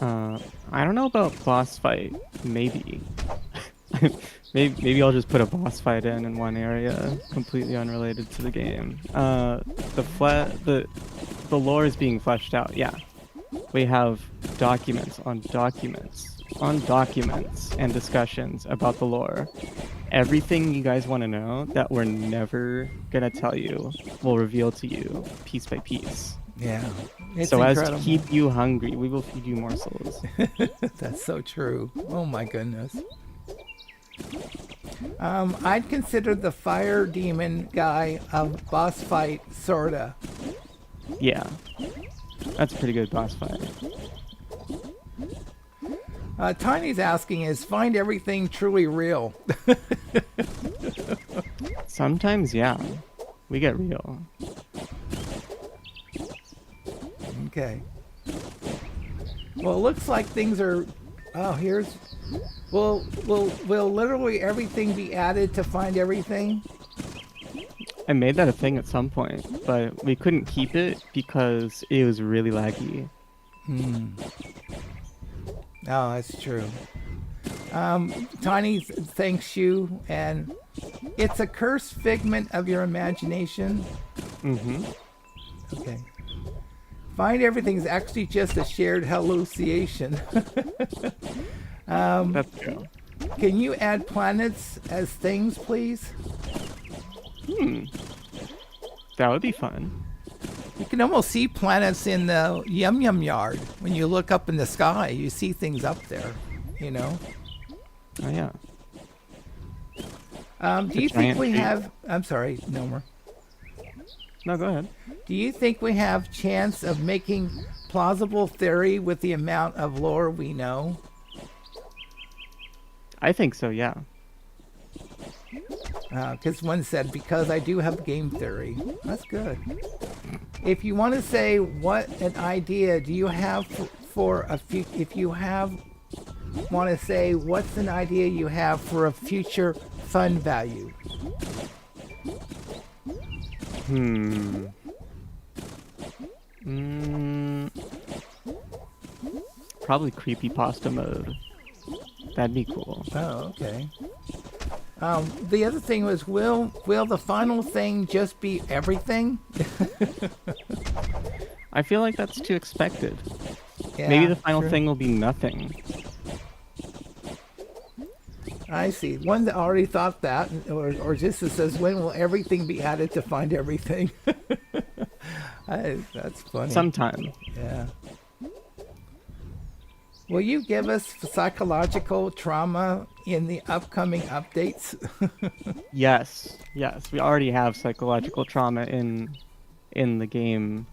I don't know about boss fight. Maybe. Maybe I'll just put a boss fight in one area, completely unrelated to the game. The lore is being fleshed out. Yeah, we have documents on documents on documents and discussions about the lore. Everything you guys want to know that we're never gonna tell you, we'll reveal to you piece by piece. Yeah. It's so incredible. As to keep you hungry, we will feed you morsels. That's so true. Oh my goodness. I'd consider the fire demon guy a boss fight, sorta. Yeah. That's a pretty good boss fight. Tiny's asking, is Find Everything truly real? Sometimes, yeah. We get real. Okay. Well, it looks like things are... Oh, here's... Will literally everything be added to Find Everything? I made that a thing at some point, but we couldn't keep it because it was really laggy. Oh, that's true. Tiny thanks you, and it's a cursed figment of your imagination. Mm-hmm. Okay. Find Everything is actually just a shared hallucination. That's true. Can you add planets as things, please? That would be fun. You can almost see planets in the Yum Yum Yard. When you look up in the sky, you see things up there, you know? Oh, yeah. Do you think we have... I'm sorry, Nomer. No, go ahead. Do you think we have chance of making plausible theory with the amount of lore we know? I think so, yeah. Because one said, because I do have game theory. That's good. If you want to say what an idea do you have for a if you want to say what's an idea you have for a future fun value? Probably creepypasta mode. That'd be cool. Oh, okay. The other thing was, will the final thing just be everything? I feel like that's too expected. Yeah, maybe the final true. thing will be nothing. I see. One that already thought that, or just says, when will everything be added to Find Everything? That's funny. Sometime. Yeah. Will you give us psychological trauma in the upcoming updates? Yes. We already have psychological trauma in the game,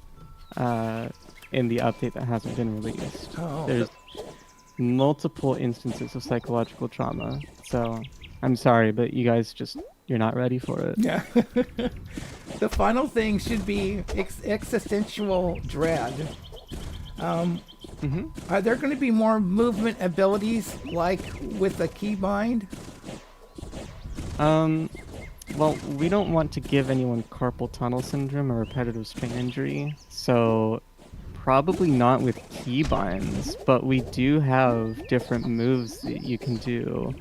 in the update that hasn't been released. Oh. There's multiple instances of psychological trauma. So I'm sorry, but you guys you're not ready for it. Yeah. The final thing should be existential dread. Are there going to be more movement abilities like with the keybind? Well, we don't want to give anyone carpal tunnel syndrome or repetitive strain injury, so probably not with keybinds, but we do have different moves that you can do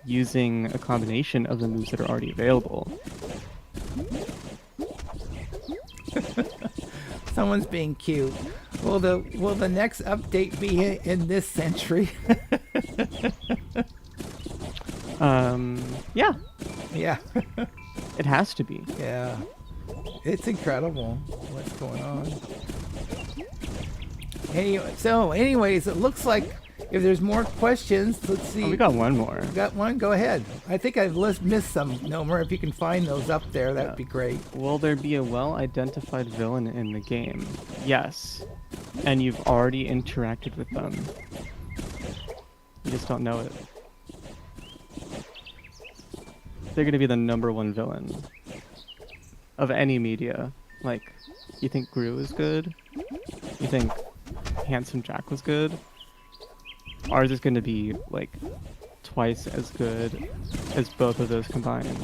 using a combination of the moves that are already available. Someone's being cute. Will the next update be in this century? Yeah, Yeah. it has to be. Yeah. It's incredible what's going on. Anyways, it looks like if there's more questions, let's see. Oh, we got one more. Got one? Go ahead. I think I've missed some, Nomer. If you can find those up there, that'd be great. Will there be a well-identified villain in the game? Yes. And you've already interacted with them. You just don't know it. They're going to be the #1 villain of any media. Like, you think Gru is good? You think Handsome Jack was good? Ours is going to be, like, twice as good as both of those combined.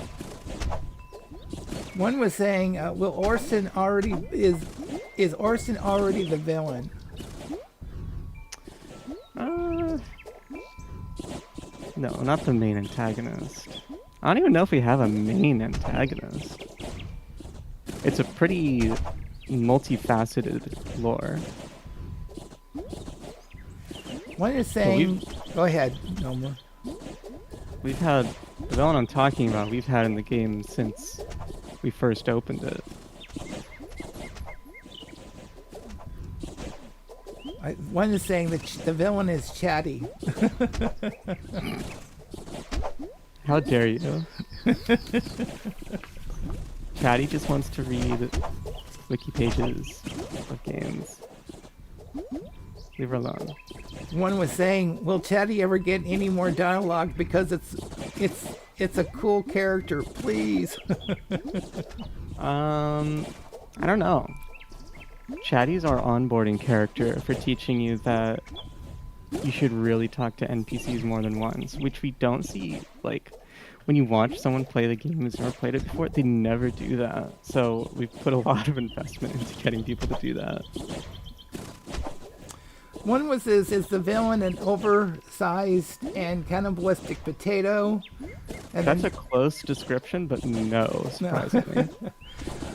One was saying, "Will Orson is Orson already the villain?" No, not the main antagonist. I don't even know if we have a main antagonist. It's a pretty multifaceted lore. One is saying, "Go ahead, Nomer." We've had the villain I'm talking about. We've had in the game since we first opened it. One is saying that the villain is Chatty. How dare you? Chatty just wants to read wiki pages of games. Leave her alone. One was saying, "Will Chatty ever get any more dialogue? Because it's a cool character, please." I don't know. Chatty's our onboarding character for teaching you that you should really talk to NPCs more than once, which we don't see. Like, when you watch someone play the game who's never played it before, they never do that. So we've put a lot of investment into getting people to do that. One was is the villain an oversized and cannibalistic potato? And That's a close description, but no, surprisingly.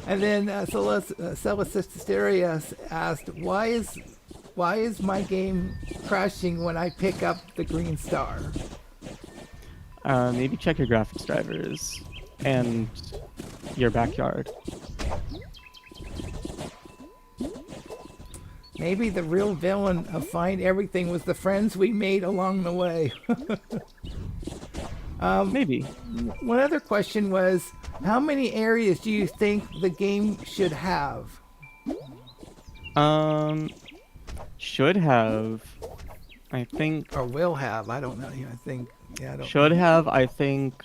And then Celestisterius asked, why is my game crashing when I pick up the green star? Maybe check your graphics drivers and your backyard. Maybe the real villain of Find Everything was the friends we made along the way. Maybe. One other question was, how many areas do you think the game should have? Should have, I think. Or will have, I don't know. I think, yeah, I don't Should have, I think,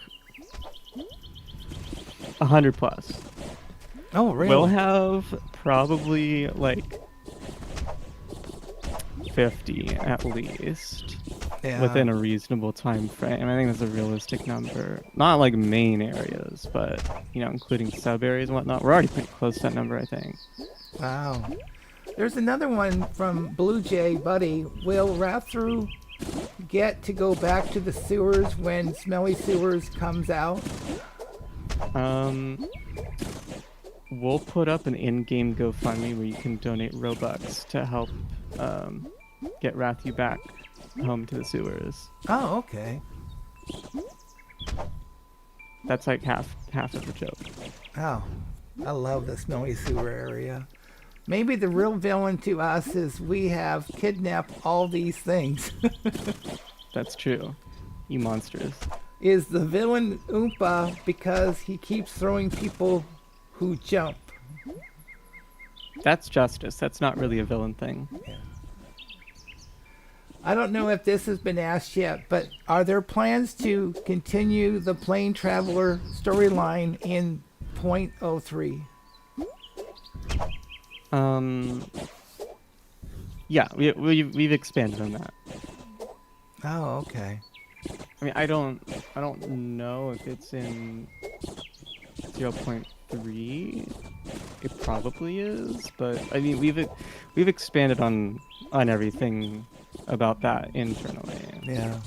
100 plus. Oh, really? Will have probably like 50 at least. Yeah. Within a reasonable time frame. I think that's a realistic number. Not like main areas, but including sub areas and whatnot. We're already pretty close to that number, I think. Wow. There's another one from Blue Jay Buddy. Will Rathru get to go back to the sewers when Smelly Sewers comes out? We'll put up an in-game GoFundMe where you can donate Robux to help get Rathu back home to the sewers. Oh, okay. That's like half of the joke. Oh, I love the Smelly Sewer area. Maybe the real villain to us is we have kidnapped all these things. That's true. You monsters. Is the villain Oompa because he keeps throwing people who jump? That's justice. That's not really a villain thing. Yeah. I don't know if this has been asked yet, but are there plans to continue the Plane Traveler storyline in .03? Yeah, we've expanded on that. Oh, okay. I mean, I don't know if it's in 0.3. It probably is, but I mean, we've expanded on everything about that internally. Yeah.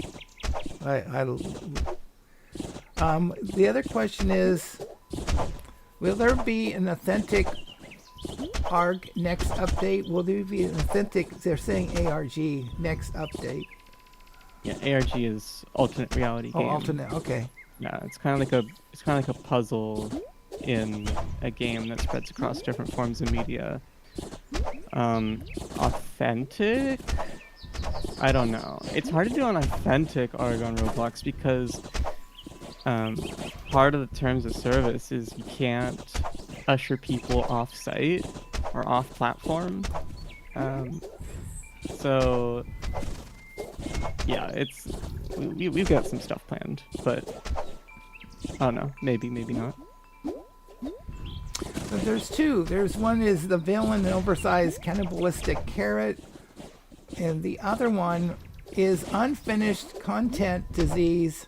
The other question is, will there be an authentic ARG next update? Will there be an authentic, they're saying ARG next update? Yeah, ARG is alternate reality game. Oh, alternate, okay. Yeah, it's kind of like a puzzle in a game that spreads across different forms of media. Authentic? I don't know. It's hard to do an authentic ARG on Roblox because part of the terms of service is you can't usher people off site or off platform. So yeah, we've got some stuff planned, but I don't know, maybe not. There's two. There's one is the villain, an oversized cannibalistic carrot, and the other one is unfinished content disease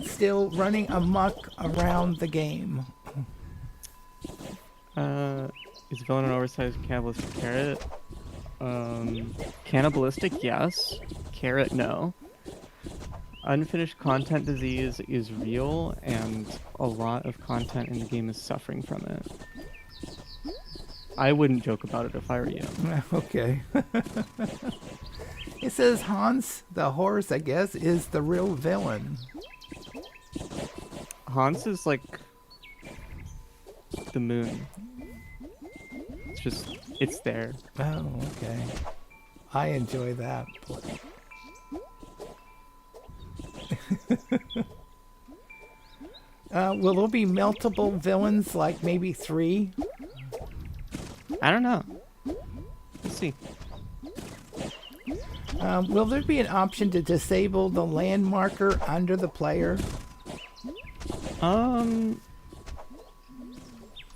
still running amok around the game. Is villain an oversized cannibalistic carrot? Cannibalistic, yes. Carrot, no. Unfinished content disease is real, and a lot of content in the game is suffering from it. I wouldn't joke about it if I were you. Okay. It says Hans, the horse, I guess, is the real villain. Hans is like the moon. It's there. Oh, okay. I enjoy that. Will there be multiple villains, like maybe 3? I don't know. Let's see. Will there be an option to disable the land marker under the player?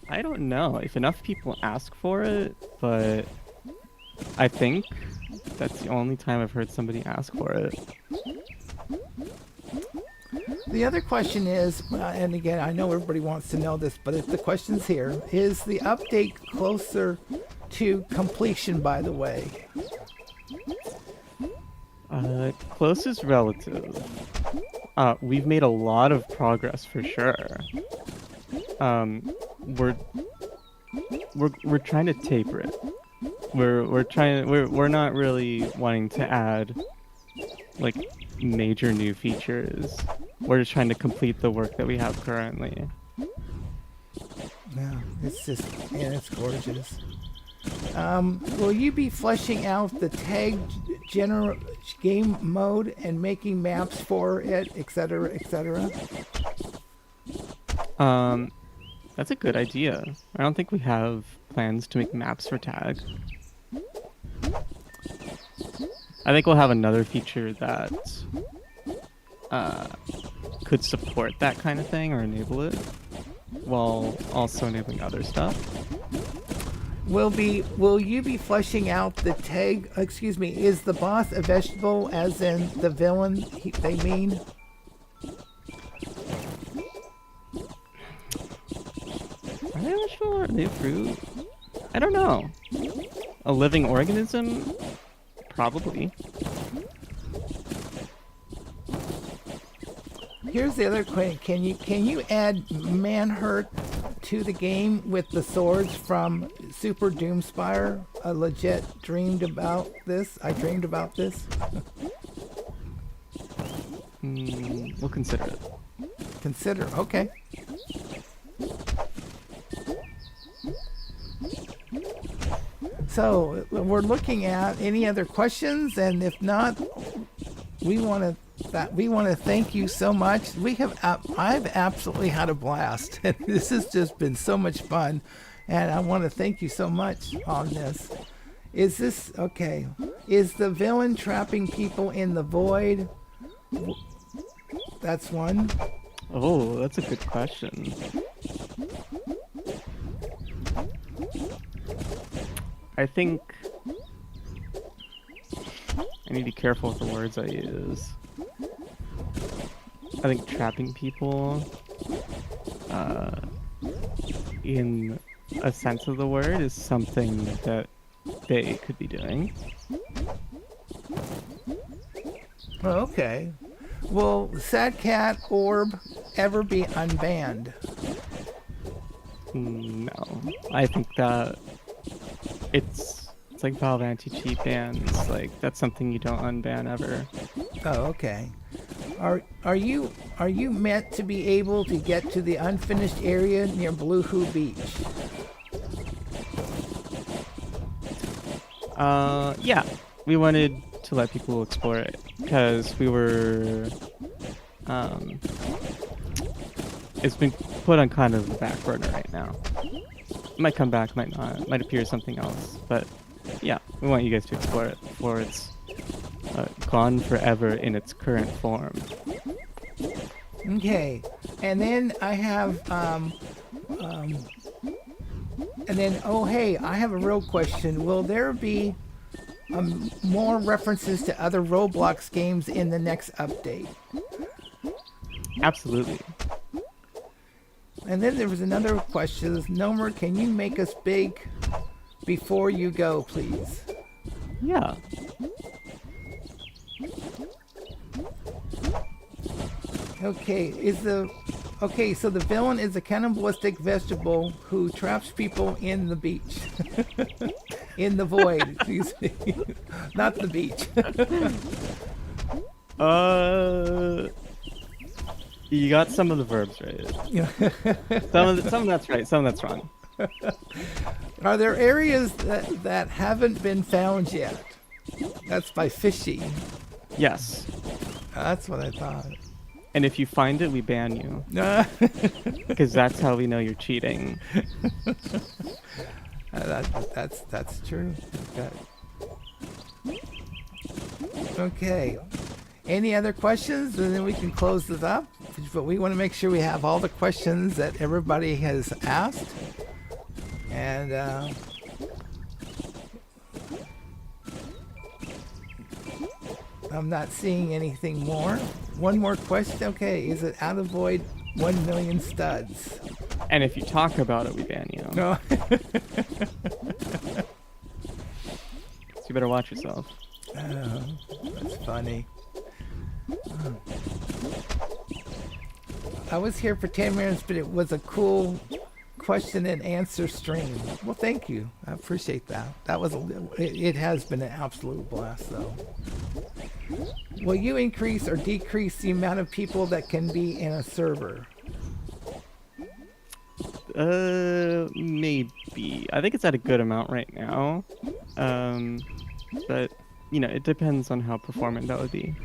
I don't know if enough people ask for it, but I think that's the only time I've heard somebody ask for it. The other question is, and again, I know everybody wants to know this, but the question's here. Is the update closer to completion, by the way? Close is relative. We've made a lot of progress for sure. We're trying to taper it. We're not really wanting to add like major new features. We're just trying to complete the work that we have currently. No, it's just, man, it's gorgeous. Will you be fleshing out the tag game mode and making maps for it, etc., etc.? That's a good idea. I don't think we have plans to make maps for tag. I think we'll have another feature that could support that kind of thing or enable it, while also enabling other stuff. Will you be fleshing out the tag? Excuse me. Is the boss a vegetable, as in the villain? They mean. Are they a vegetable? Are they a fruit? I don't know. A living organism? Probably. Here's the other question. Can you add Manhurt to the game with the swords from Super Doomspire? I legit dreamed about this. I dreamed about this. We'll consider it. Consider, okay. So we're looking at any other questions, and if not, we want to thank you so much. I've absolutely had a blast. This has just been so much fun, and I want to thank you so much on this. Is this okay? Is the villain trapping people in the void? That's one. Oh, that's a good question. I think I need to be careful with the words I use. I think trapping people, in a sense of the word, is something that they could be doing. Oh, okay. Will Sad Cat Orb ever be unbanned? No, I think that it's like Valve anti-cheat bans. Like that's something you don't unban ever. Oh, okay. Are you meant to be able to get to the unfinished area near Blue Hoo Beach? Yeah, we wanted to let people explore it because we were, it's been put on kind of the back burner right now. It might come back, might not, might appear something else, but yeah, we want you guys to explore it before it's gone forever in its current form. Okay, and then I have and then oh hey, I have a real question. Will there be more references to other Roblox games in the next update? Absolutely. And then there was another question. Nomer, can you make us big before you go, please? Yeah. Okay, so the villain is a cannibalistic vegetable who traps people in the beach. In the void, excuse me. Not the beach. You got some of the verbs right. Some of that's right, some of that's wrong. Are there areas that haven't been found yet? That's by Fishy. Yes. That's what I thought. And if you find it, we ban you. Because that's how we know you're cheating. That's true. Okay. Any other questions? And then we can close this up. But we want to make sure we have all the questions that everybody has asked. And I'm not seeing anything more. One more question. Okay, is it out of void 1 million studs? And if you talk about it, we ban you. No. So you better watch yourself. That's funny. I was here for 10 minutes, but it was a cool question and answer stream. Well, thank you. I appreciate that. It has been an absolute blast, though. Will you increase or decrease the amount of people that can be in a server? Maybe. I think it's at a good amount right now. But, you know, it depends on how performant that would be.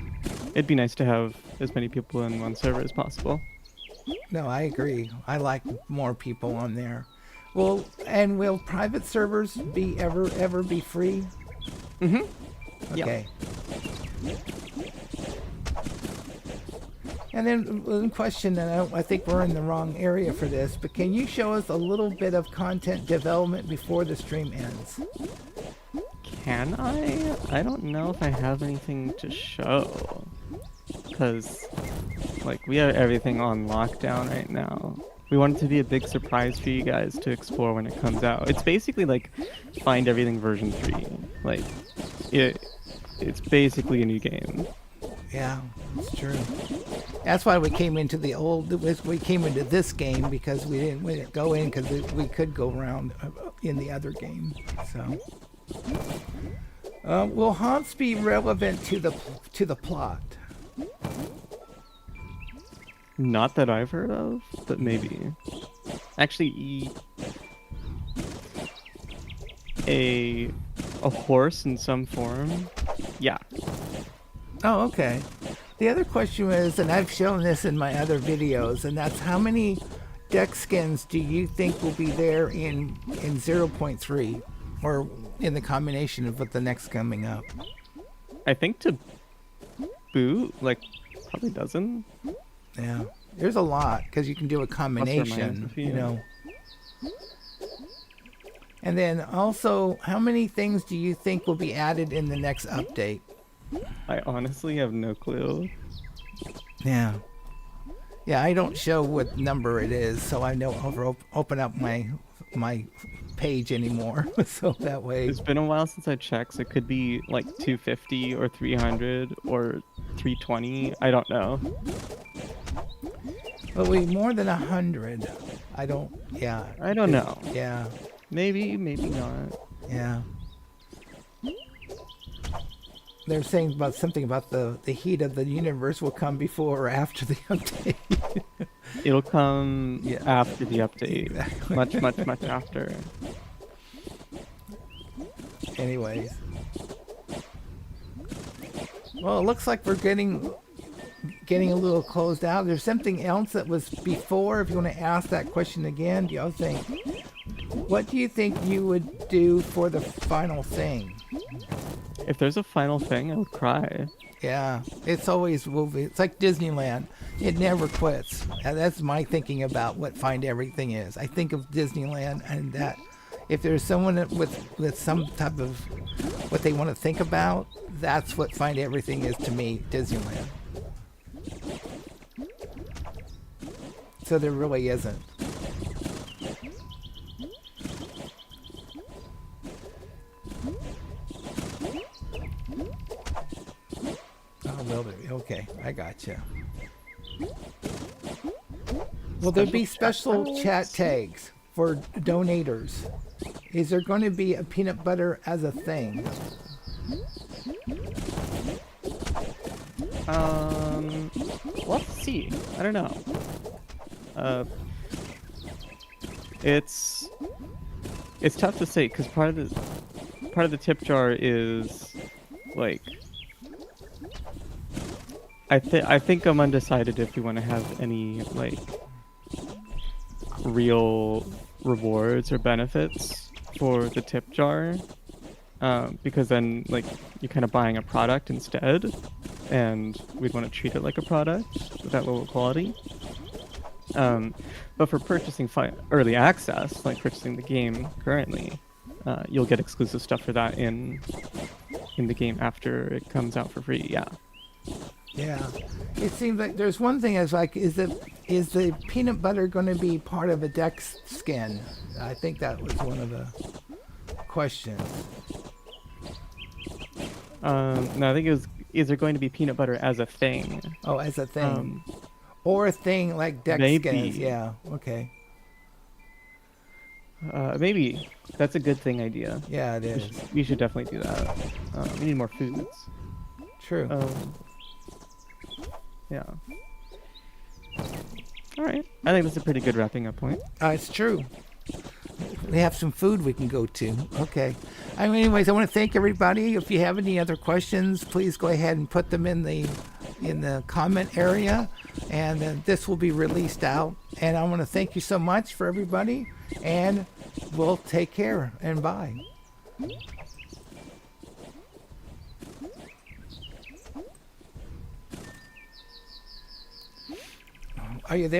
It'd be nice to have as many people in one server as possible. No, I agree. I like more people on there. Well, and will private servers be ever be free? Mm-hmm. Okay. Yep. And then one question, and I think we're in the wrong area for this, but can you show us a little bit of content development before the stream ends? Can I? I don't know if I have anything to show. Because, like, we have everything on lockdown right now. We want it to be a big surprise for you guys to explore when it comes out. It's basically like Find Everything version 3. Like, it's basically a new game. Yeah, it's true. That's why we came into we came into this game, because we didn't go in because we could go around in the other game. So, will haunts be relevant to the plot? Not that I've heard of, but maybe. Actually, a horse in some form? Yeah. Oh, okay. The other question is, and I've shown this in my other videos, and that's how many deck skins do you think will be there in 0.3, or in the combination of what the next coming up? I think to boot, like, probably a dozen. Yeah, there's a lot, because you can do a combination, you know. And then also, how many things do you think will be added in the next update? I honestly have no clue. Yeah. Yeah, I don't show what number it is, so I don't open up my page anymore. So that way. It's been a while since I checked. So it could be like 250 or 300 or 320. I don't know. But we more than 100. I don't. Yeah. I don't know. Yeah. Maybe, maybe not. Yeah. They're saying about something about the heat of the universe will come before or after the update. It'll come after the update. Exactly. Much after. Anyways. Well, it looks like we're getting a little closed out. There's something else that was before. If you want to ask that question again, do y'all think? What do you think you would do for the final thing? If there's a final thing, I would cry. Yeah, it's always moving. It's like Disneyland. It never quits. And that's my thinking about what Find Everything is. I think of Disneyland and that if there's someone with some type of what they want to think about, that's what Find Everything is to me, Disneyland. So there really isn't. Oh, will there be? Okay, I gotcha. Will there be special chat tags for donators? Is there going to be a peanut butter as a thing? Let's see. I don't know. It's tough to say because part of the tip jar is like I think I'm undecided if we want to have any like real rewards or benefits for the tip jar, because then like you're kind of buying a product instead, and we'd want to treat it like a product with that lower quality. But for purchasing early access, like purchasing the game currently, you'll get exclusive stuff for that in the game after it comes out for free. Yeah. Yeah, it seems like there's one thing is like, is the peanut butter going to be part of a Dex skin? I think that was one of the questions. No, I think it was, is there going to be peanut butter as a thing? Oh, as a thing. Or a thing like Dex maybe. skins. Yeah, okay. Maybe. That's a good thing idea. Yeah, it is. We should definitely do that. We need more foods. True. Yeah. All right. I think that's a pretty good wrapping up point. It's true. We have some food we can go to. Okay. Anyways, I want to thank everybody. If you have any other questions, please go ahead and put them in the comment area, and this will be released out. And I want to thank you so much for everybody, and we'll take care and bye. Are you there?